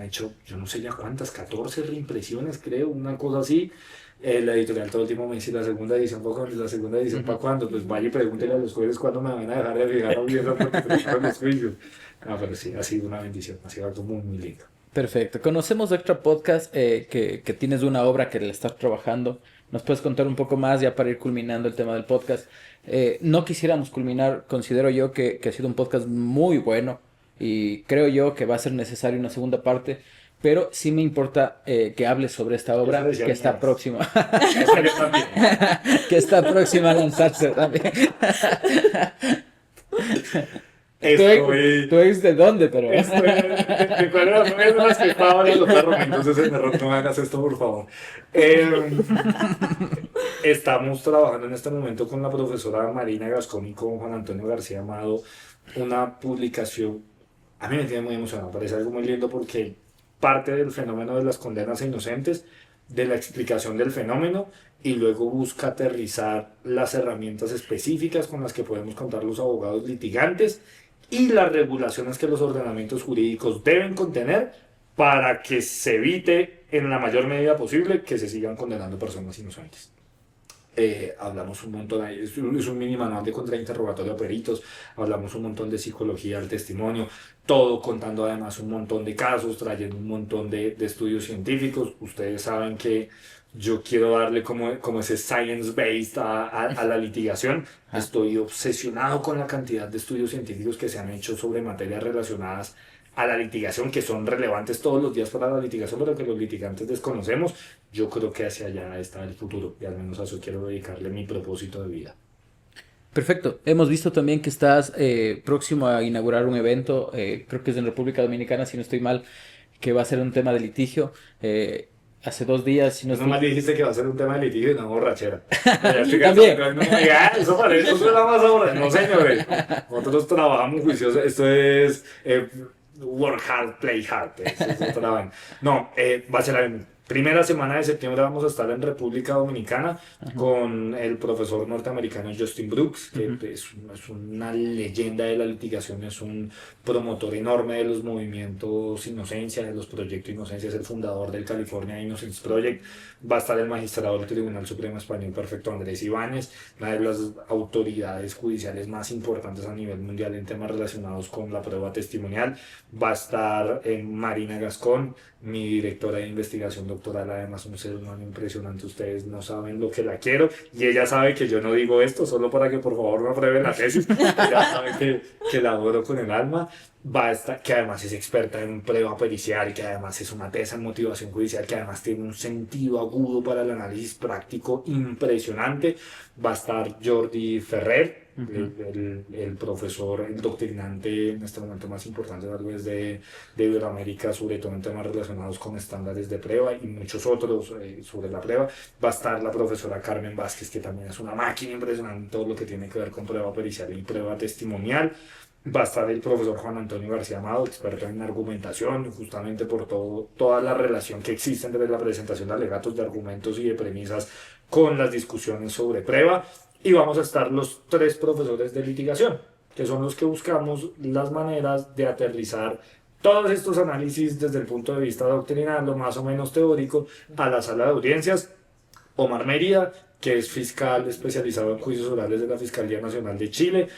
hecho, yo no sé ya cuántas, 14 reimpresiones creo, una cosa así. La editorial todo el tiempo me dice, la segunda edición ¿para cuándo? Pues vaya y pregúntele a los jueces cuándo me van a dejar de fijar audiencias porque tengo los juicios. Pero sí, ha sido una bendición, ha sido algo muy, muy lindo. Perfecto. Conocemos de Extra Podcast que tienes una obra que le estás trabajando. ¿Nos puedes contar un poco más ya para ir culminando el tema del podcast? No quisiéramos culminar, considero yo que ha sido un podcast muy bueno y creo yo que va a ser necesaria una segunda parte. Pero sí me importa que hables sobre esta obra que está próxima. Que está próxima a lanzarse también. ¿Tú eres de dónde? Pero de cuál es las que estaban en los perros, entonces no hagas esto por favor. Estamos trabajando en este momento con la profesora Marina Gascón y con Juan Antonio García Amado una publicación. A mí me tiene muy emocionado, parece algo muy lindo porque parte del fenómeno de las condenas a inocentes de la explicación del fenómeno y luego busca aterrizar las herramientas específicas con las que podemos contar los abogados litigantes y las regulaciones que los ordenamientos jurídicos deben contener para que se evite en la mayor medida posible que se sigan condenando personas inocentes. Hablamos un montón, es un mini manual de contrainterrogatorio a peritos, hablamos un montón de psicología del testimonio, todo contando además un montón de casos, trayendo un montón de estudios científicos. Ustedes saben que yo quiero darle como ese science-based a la litigación. Estoy obsesionado con la cantidad de estudios científicos que se han hecho sobre materias relacionadas a la litigación, que son relevantes todos los días para la litigación, pero que los litigantes desconocemos. Yo creo que hacia allá está el futuro y al menos a eso quiero dedicarle mi propósito de vida. Perfecto. Hemos visto también que estás próximo a inaugurar un evento, creo que es en República Dominicana, si no estoy mal, que va a ser un tema de litigio. Hace 2 días, si no No estoy más dijiste que va a ser un tema de litigio y una borrachera. También. No me digas, eso parece, eso suena más ahora. No, señores. Nosotros trabajamos juiciosos. Esto es work hard, play hard. Es otra vaina. No, va a ser la primera semana de septiembre. Vamos a estar en República Dominicana con el profesor norteamericano Justin Brooks, que es una leyenda de la litigación, es un promotor enorme de los movimientos Inocencia, de los proyectos Inocencia, es el fundador del California Innocence Project. Va a estar el magistrado del Tribunal Supremo Español Perfecto Andrés Ibáñez, una de las autoridades judiciales más importantes a nivel mundial en temas relacionados con la prueba testimonial. Va a estar Marina Gascón, mi directora de investigación doctoral, además un ser humano impresionante. Ustedes no saben lo que la quiero y ella sabe que yo no digo esto solo para que por favor me aprueben la tesis. Ella sabe que la adoro con el alma. Va a estar, que además es experta en prueba pericial, que además es una tesa en motivación judicial, que además tiene un sentido agudo para el análisis práctico impresionante. Va a estar Jordi Ferrer, el profesor, el doctrinante en este momento más importante tal vez de Iberoamérica, sobre todo en temas relacionados con estándares de prueba y muchos otros sobre la prueba. Va a estar la profesora Carmen Vázquez, que también es una máquina impresionante en todo lo que tiene que ver con prueba pericial y prueba testimonial. Va a estar el profesor Juan Antonio García Amado, experto en argumentación, justamente por toda la relación que existe entre la presentación de alegatos, de argumentos y de premisas con las discusiones sobre prueba. Y vamos a estar los 3 profesores de litigación, que son los que buscamos las maneras de aterrizar todos estos análisis desde el punto de vista doctrinal, lo más o menos teórico, a la sala de audiencias. Omar Mérida, que es fiscal especializado en juicios orales de la Fiscalía Nacional de Chile.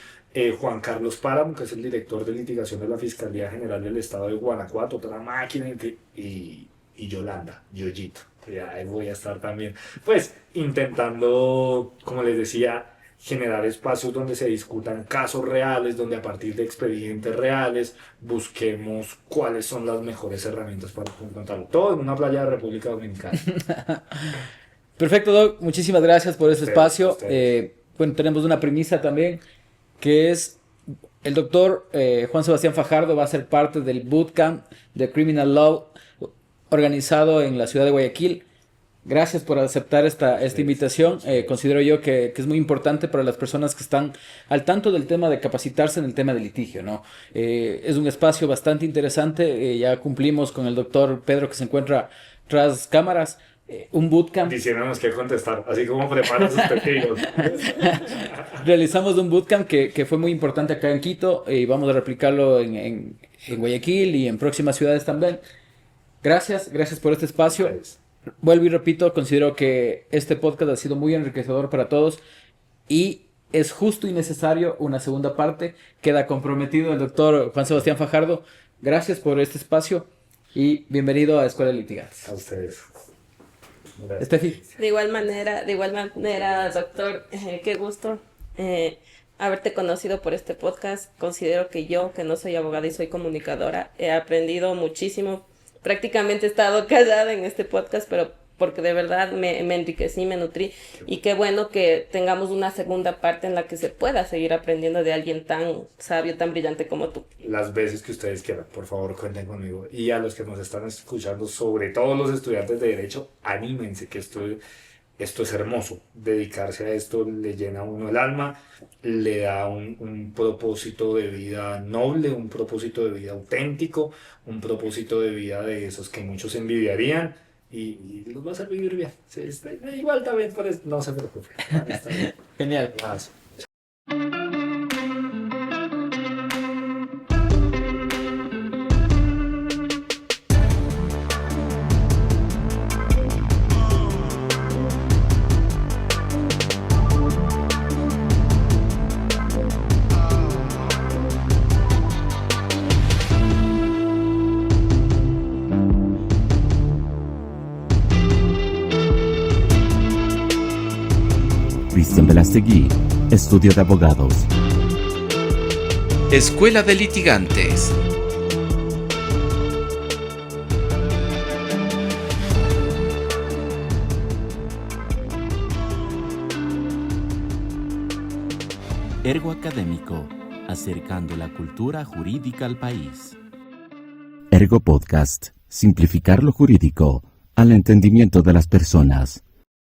Juan Carlos Páramo, que es el director de litigación de la Fiscalía General del Estado de Guanajuato, otra máquina, y Yolanda, Yoyito. Ya voy a estar también, pues, intentando, como les decía, generar espacios donde se discutan casos reales, donde a partir de expedientes reales busquemos cuáles son las mejores herramientas para encontrarlo. Todo en una playa de República Dominicana. Perfecto, Doc. Muchísimas gracias por este espacio. Bueno, tenemos una premisa también, que es el doctor Juan Sebastián Fajardo va a ser parte del bootcamp de Criminal Law organizado en la ciudad de Guayaquil. Gracias por aceptar esta invitación. Considero yo que es muy importante para las personas que están al tanto del tema de capacitarse en el tema de litigio, ¿no? Es un espacio bastante interesante. Ya cumplimos con el doctor Pedro, que se encuentra tras cámaras. Un bootcamp. Diciéndonos qué contestar, así como prepara sus testigos. Realizamos un bootcamp que fue muy importante acá en Quito y vamos a replicarlo en Guayaquil y en próximas ciudades también. Gracias por este espacio. Vuelvo y repito, considero que este podcast ha sido muy enriquecedor para todos y es justo y necesario una segunda parte. Queda comprometido el doctor Juan Sebastián Fajardo. Gracias por este espacio y bienvenido a Escuela de Litigantes. A ustedes. Estefi. De igual manera, doctor, qué gusto haberte conocido por este podcast. Considero que yo, que no soy abogada y soy comunicadora, he aprendido muchísimo. Prácticamente he estado callada en este podcast, pero porque de verdad me enriquecí, me nutrí. Y qué bueno que tengamos una segunda parte en la que se pueda seguir aprendiendo de alguien tan sabio, tan brillante como tú. Las veces que ustedes quieran, por favor, cuenten conmigo. Y a los que nos están escuchando, sobre todo los estudiantes de Derecho, anímense, que esto es hermoso. Dedicarse a esto le llena a uno el alma, le da un propósito de vida noble, un propósito de vida auténtico, un propósito de vida de esos que muchos envidiarían. y los va a hacer vivir bien. Sí, igual también, no se preocupe. Está bien. Genial. Gracias. Cristian Velastegui, Estudio de Abogados. Escuela de Litigantes. Ergo Académico, acercando la cultura jurídica al país. Ergo Podcast, simplificar lo jurídico al entendimiento de las personas.